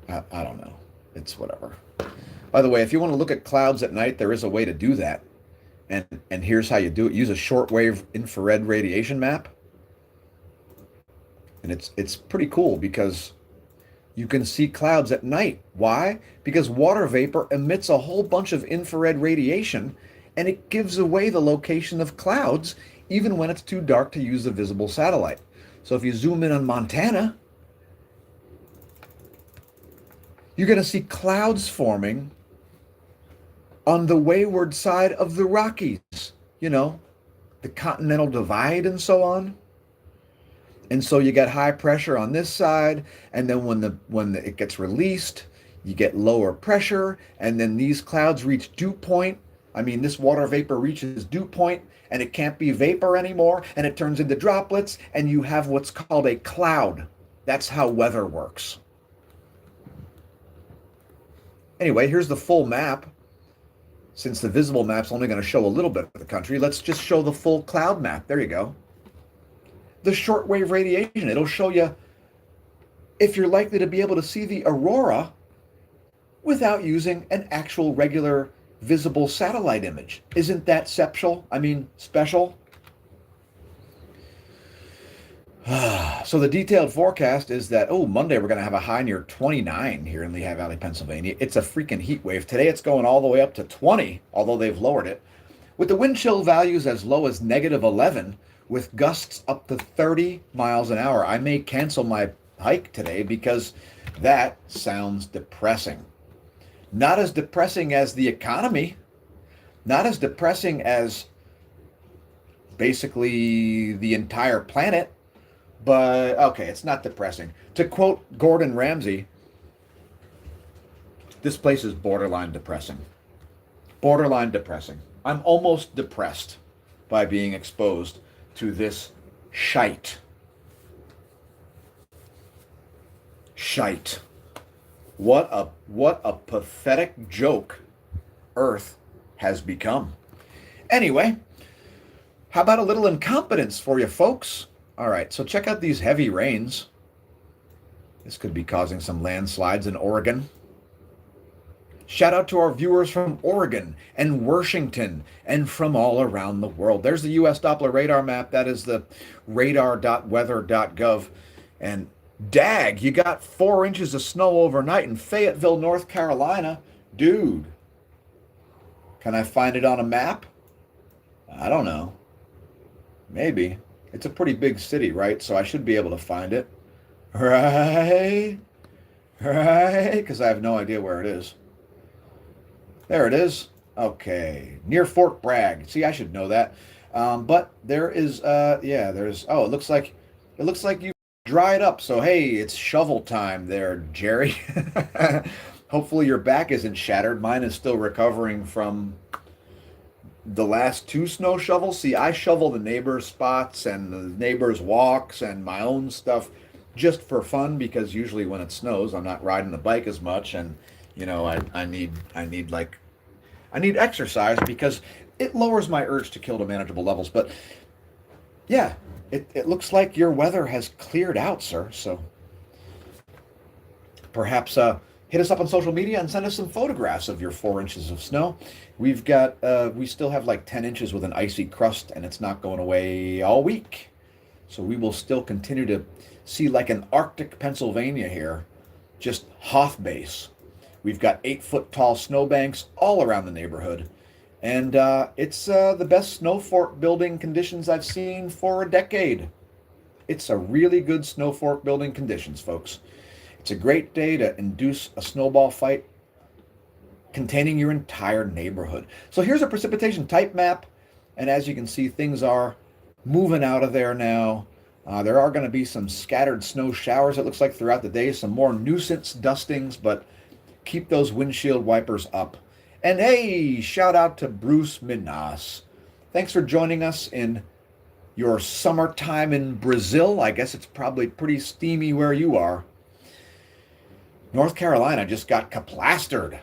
I don't know. It's whatever. By the way, if you want to look at clouds at night, there is a way to do that. And here's how you do it. Use a shortwave infrared radiation map. And it's pretty cool because you can see clouds at night. Why? Because water vapor emits a whole bunch of infrared radiation and it gives away the location of clouds even when it's too dark to use the visible satellite. So if you zoom in on Montana, you're going to see clouds forming on the wayward side of the Rockies, you know, the Continental Divide and so on. And so you get high pressure on this side, and then when it gets released, you get lower pressure, and then these clouds reach dew point. I mean, this water vapor reaches dew point, and it can't be vapor anymore, and it turns into droplets, and you have what's called a cloud. That's how weather works. Anyway, here's the full map. Since the visible map's only going to show a little bit of the country, let's just show the full cloud map. There you go. The shortwave radiation, it'll show you if you're likely to be able to see the aurora without using an actual regular visible satellite image. Isn't that special? Special? So the detailed forecast is that, Monday we're going to have a high near 29 here in Lehigh Valley, Pennsylvania. It's a freaking heat wave. Today it's going all the way up to 20, although they've lowered it. With the wind chill values as low as -11, with gusts up to 30 miles an hour. I may cancel my hike today because that sounds depressing. Not as depressing as the economy. Not as depressing as basically the entire planet. But, okay, it's not depressing. To quote Gordon Ramsay, this place is borderline depressing. Borderline depressing. I'm almost depressed by being exposed to this shite. Shite. What a pathetic joke Earth has become. Anyway, how about a little incompetence for you folks? All right, so check out these heavy rains. This could be causing some landslides in Oregon. Shout out to our viewers from Oregon and Washington and from all around the world. There's the U.S. Doppler radar map. That is the radar.weather.gov. And dag, you got 4 inches of snow overnight in Fayetteville, North Carolina. Dude, can I find it on a map? I don't know. Maybe. It's a pretty big city, right? So I should be able to find it. Right? Right? Because I have no idea where it is. There it is. Okay. Near Fort Bragg. See, I should know that. But there is, there's, it looks like you dried up. So, hey, it's shovel time there, Jerry. Hopefully your back isn't shattered. Mine is still recovering from the last 2 snow shovels. See, I shovel the neighbors' spots and the neighbors' walks and my own stuff just for fun, because usually when it snows, I'm not riding the bike as much, and I need exercise because it lowers my urge to kill to manageable levels. But yeah, it looks like your weather has cleared out, sir. So perhaps hit us up on social media and send us some photographs of your 4 inches of snow. We still have like 10 inches with an icy crust, and it's not going away all week. So we will still continue to see like an Arctic Pennsylvania here, just Hoth base. We've got 8 foot tall snowbanks all around the neighborhood. And it's the best snow fort building conditions I've seen for a decade. It's a really good snow fort building conditions, folks. It's a great day to induce a snowball fight containing your entire neighborhood. So here's a precipitation type map. And as you can see, things are moving out of there now. There are going to be some scattered snow showers, it looks like, throughout the day. Some more nuisance dustings, but keep those windshield wipers up. And hey, shout out to Bruce Minas. Thanks for joining us in your summertime in Brazil. I guess it's probably pretty steamy where you are. North Carolina just got kaplastered.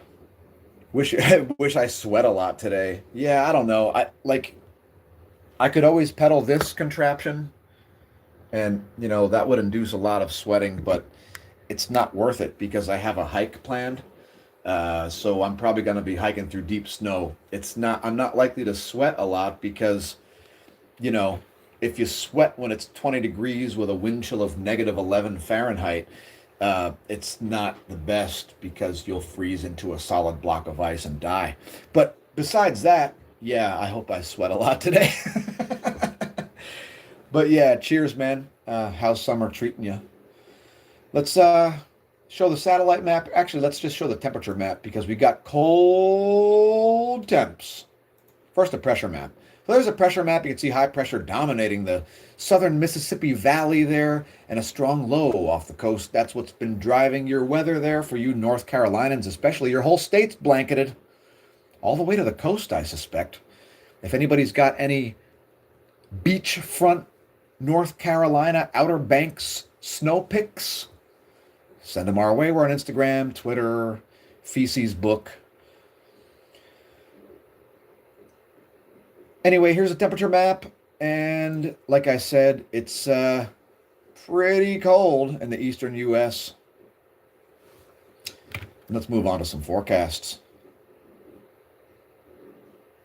Wish I sweat a lot today. Yeah, I don't know. I could always pedal this contraption, and that would induce a lot of sweating, but it's not worth it because I have a hike planned. So I'm probably going to be hiking through deep snow. I'm not likely to sweat a lot because, if you sweat when it's 20 degrees with a wind chill of -11 Fahrenheit, it's not the best because you'll freeze into a solid block of ice and die. But besides that, yeah, I hope I sweat a lot today. But yeah, cheers, man. How's summer treating you? Let's show the satellite map. Actually, let's just show the temperature map because we got cold temps. First, a pressure map. So there's a pressure map. You can see high pressure dominating the southern Mississippi Valley there, and a strong low off the coast. That's what's been driving your weather there for you North Carolinians, especially. Your whole state's blanketed all the way to the coast, I suspect. If anybody's got any beachfront North Carolina Outer Banks snow pics, send them our way. We're on Instagram, Twitter, Feces Book. Anyway, here's a temperature map. And like I said, it's pretty cold in the eastern U.S. Let's move on to some forecasts.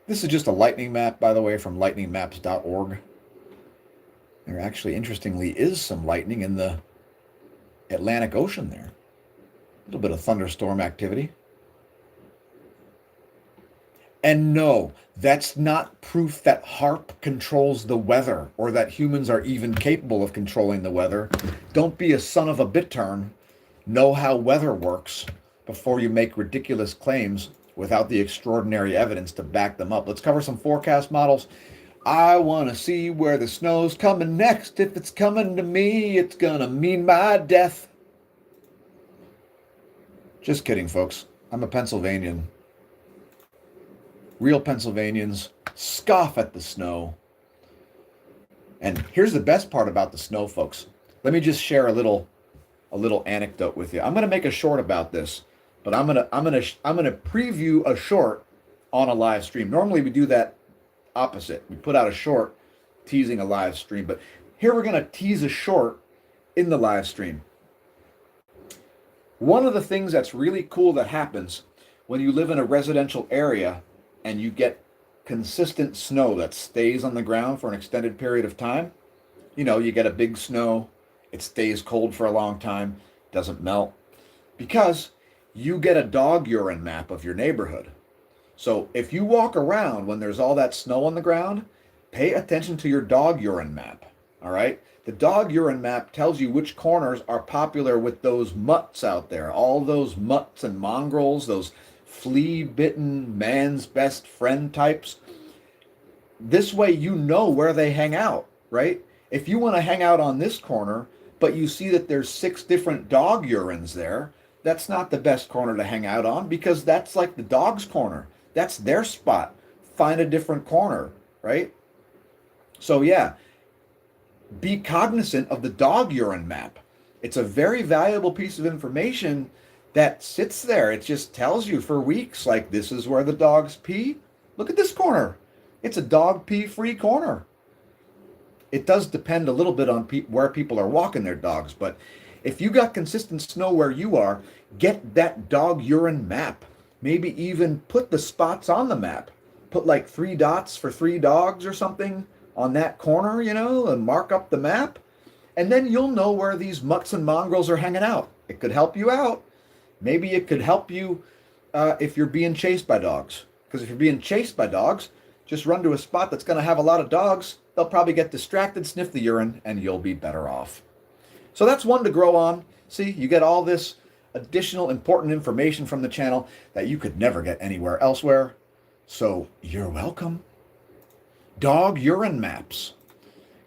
This is just a lightning map, by the way, from lightningmaps.org. There actually, interestingly, is some lightning in the Atlantic Ocean there. A little bit of thunderstorm activity. And no, that's not proof that HAARP controls the weather or that humans are even capable of controlling the weather. Don't be a son of a bittern. Know how weather works before you make ridiculous claims without the extraordinary evidence to back them up. Let's cover some forecast models. I want to see where the snow's coming next. If it's coming to me, it's going to mean my death. Just kidding, folks. I'm a Pennsylvanian. Real Pennsylvanians scoff at the snow. And here's the best part about the snow, folks. Let me just share a little anecdote with you. I'm going to make a short about this, but I'm going to preview a short on a live stream. Normally we do that opposite. We put out a short teasing a live stream, but here we're going to tease a short in the live stream. One of the things that's really cool that happens when you live in a residential area and you get consistent snow that stays on the ground for an extended period of time, you get a big snow, it stays cold for a long time, doesn't melt, because you get a dog urine map of your neighborhood. So if you walk around when there's all that snow on the ground, pay attention to your dog urine map, all right? The dog urine map tells you which corners are popular with those mutts out there, all those mutts and mongrels, those flea-bitten man's best friend types. This way you know where they hang out, right? If you want to hang out on this corner, but you see that there's 6 different dog urines there, that's not the best corner to hang out on because that's like the dog's corner. That's their spot. Find a different corner, right? So yeah, be cognizant of the dog urine map. It's a very valuable piece of information that sits there. It just tells you for weeks, like, this is where the dogs pee. Look at this corner. It's a dog pee free corner. It does depend a little bit on where people are walking their dogs, but if you got consistent snow where you are, get that dog urine map. Maybe even put the spots on the map. Put like 3 dots for 3 dogs or something on that corner, and mark up the map. And then you'll know where these mutts and mongrels are hanging out. It could help you out. Maybe it could help you if you're being chased by dogs. Because if you're being chased by dogs, just run to a spot that's going to have a lot of dogs. They'll probably get distracted, sniff the urine, and you'll be better off. So that's one to grow on. See, you get all this additional important information from the channel that you could never get anywhere elsewhere. So you're welcome. Dog urine maps.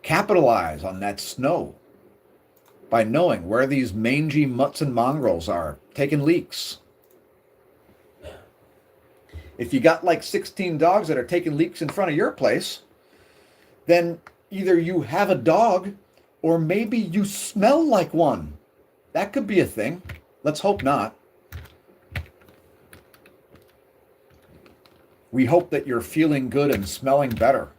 Capitalize on that snow by knowing where these mangy mutts and mongrels are taking leaks. If you got like 16 dogs that are taking leaks in front of your place, then either you have a dog or maybe you smell like one. That could be a thing. Let's hope not. We hope that you're feeling good and smelling better.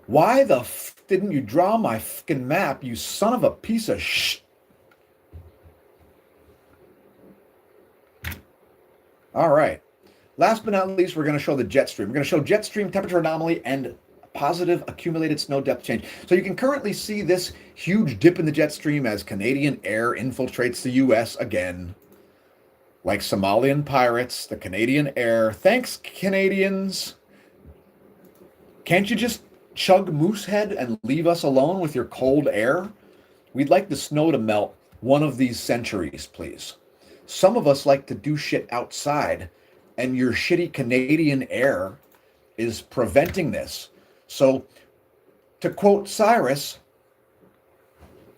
Why the didn't you draw my fucking map, you son of a piece of sh... All right. Last but not least, we're going to show the jet stream. We're going to show jet stream temperature anomaly and positive accumulated snow depth change. So you can currently see this huge dip in the jet stream as Canadian air infiltrates the U.S. again. Like Somalian pirates, the Canadian air. Thanks, Canadians. Can't you just chug Moosehead and leave us alone with your cold air? We'd like the snow to melt one of these centuries, please. Some of us like to do shit outside, and your shitty Canadian air is preventing this. So, to quote Cyrus,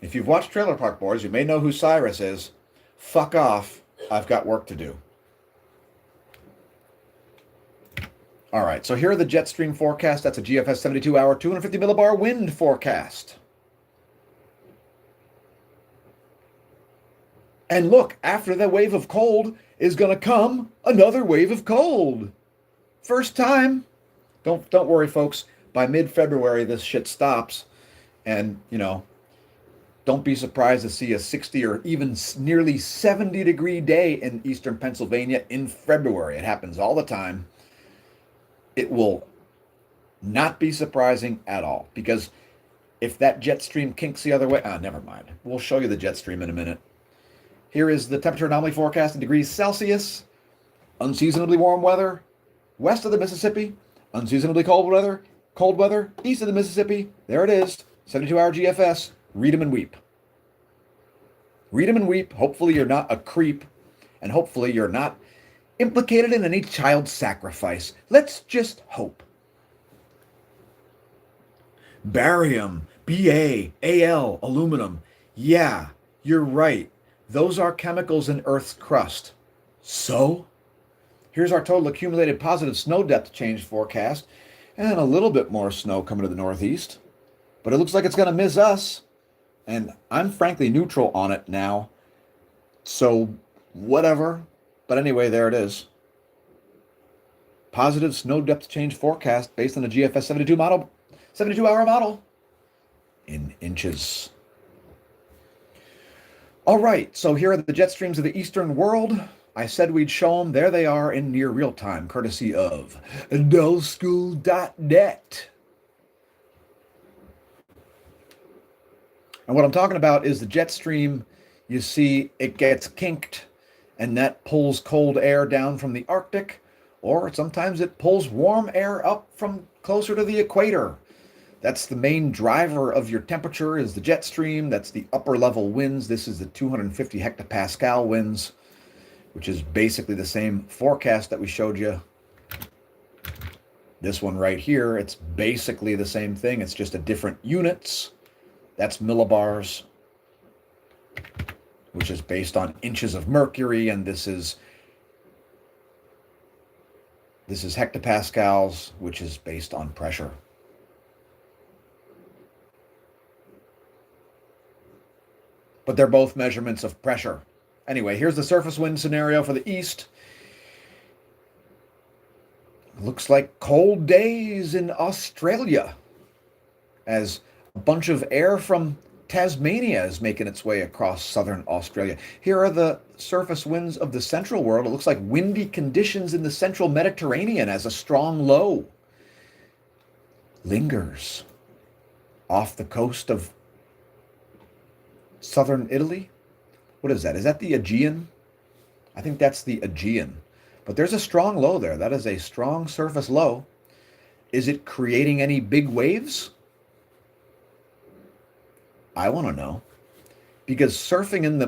if you've watched Trailer Park Boys, you may know who Cyrus is. Fuck off. I've got work to do. All right, so here are the jet stream forecast. That's a GFS 72-hour, 250 millibar wind forecast. And look, after the wave of cold is going to come another wave of cold. First time. Don't worry, folks. By mid-February, this shit stops. And, don't be surprised to see a 60 or even nearly 70-degree day in eastern Pennsylvania in February. It happens all the time. It will not be surprising at all, because if that jet stream kinks the other way, never mind. We'll show you the jet stream in a minute. Here is the temperature anomaly forecast in degrees Celsius. Unseasonably warm weather west of the Mississippi. Unseasonably cold weather east of the Mississippi. There it is. 72-hour GFS. Read them and weep. Read them and weep. Hopefully you're not a creep, and hopefully you're not implicated in any child sacrifice. Let's just hope. Barium, Ba, Al, aluminum. Yeah, you're right. Those are chemicals in Earth's crust. So, here's our total accumulated positive snow depth change forecast, and a little bit more snow coming to the northeast. But it looks like it's going to miss us, and I'm frankly neutral on it now. So, whatever. But anyway, there it is. Positive snow depth change forecast based on the GFS 72-hour model in inches. All right, so here are the jet streams of the eastern world. I said we'd show them. There they are in near real time, courtesy of dullschool.net. And what I'm talking about is the jet stream. You see, it gets kinked, and that pulls cold air down from the Arctic, or sometimes it pulls warm air up from closer to the equator. That's the main driver of your temperature, is the jet stream. That's the upper level winds. This is the 250 hectopascal winds, which is basically the same forecast that we showed you. This one right here, it's basically the same thing. It's just a different units. That's millibars, which is based on inches of mercury, and this is hectopascals, which is based on pressure. but they're both measurements of pressure. Anyway, here's the surface wind scenario for the east. Looks like cold days in Australia as a bunch of air from Tasmania is making its way across southern Australia. Here are the surface winds of the central world. It looks like windy conditions in the central Mediterranean as a strong low lingers off the coast of southern Italy. What is that? Is that the Aegean? I think that's the Aegean. But there's a strong low there. That is a strong surface low. Is it creating any big waves? I want to know. Because surfing in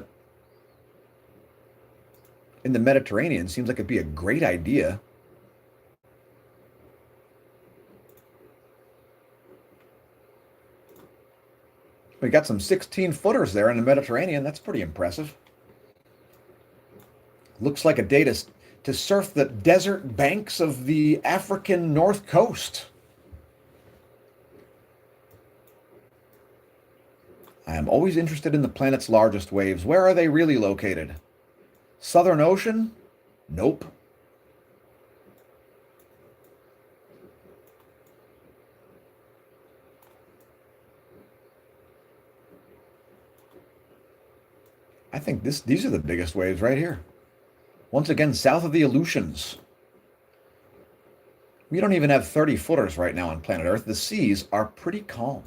the Mediterranean seems like it'd be a great idea. We got some 16-footers there in the Mediterranean. That's pretty impressive. Looks like a day to surf the desert banks of the African north coast. I am always interested in the planet's largest waves. Where are they really located? Southern Ocean? Nope. I think these are the biggest waves right here. Once again, south of the Aleutians. We don't even have 30-footers right now on planet Earth. The seas are pretty calm.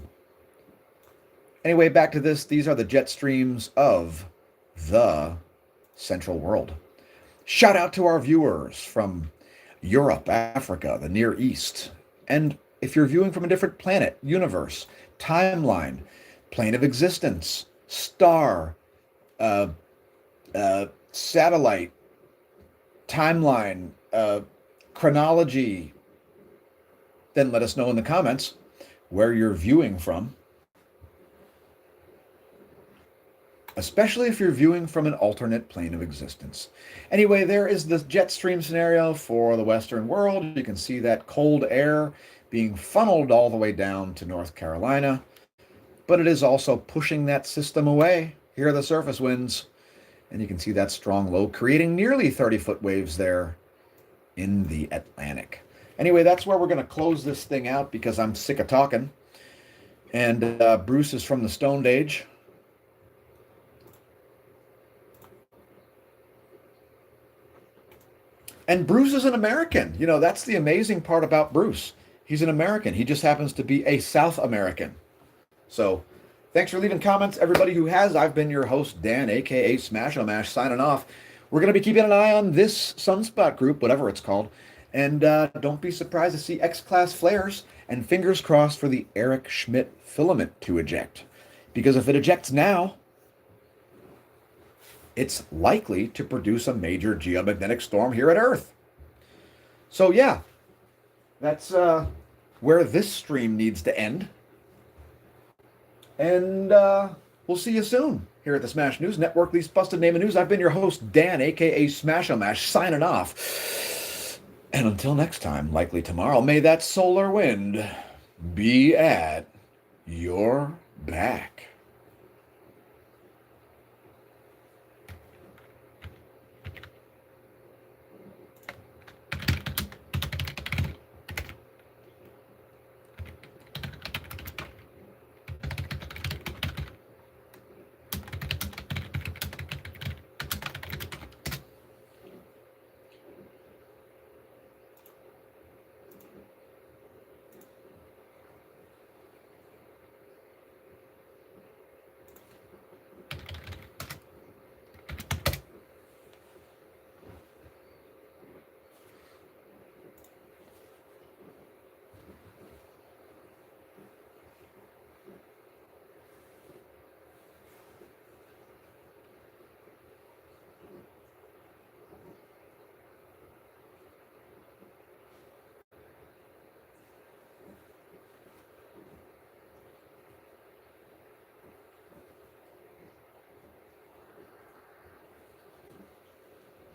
Anyway, back to this. These are the jet streams of the central world. Shout out to our viewers from Europe, Africa, the Near East. And if you're viewing from a different planet, universe, timeline, plane of existence, star, satellite, timeline, chronology, then let us know in the comments where you're viewing from. Especially if you're viewing from an alternate plane of existence. Anyway, there is the jet stream scenario for the Western world. You can see that cold air being funneled all the way down to North Carolina, but it is also pushing that system away. Here are the surface winds, and you can see that strong low creating nearly 30-foot waves there in the Atlantic. Anyway, that's where we're going to close this thing out because I'm sick of talking. And Bruce is from the Stone Age. And Bruce is an American. You know, that's the amazing part about Bruce. He's an American. He just happens to be a South American. So thanks for leaving comments, everybody who has. I've been your host, Dan, a.k.a. Smash-O-Mash, signing off. We're going to be keeping an eye on this sunspot group, whatever it's called. And don't be surprised to see X-class flares. And fingers crossed for the Eric Schmidt filament to eject. Because if it ejects now, it's likely to produce a major geomagnetic storm here at Earth. So yeah, that's where this stream needs to end. And we'll see you soon here at the Smash News Network, least busted name of news. I've been your host, Dan, a.k.a. Smash-O-Mash, signing off. And until next time, likely tomorrow, may that solar wind be at your back.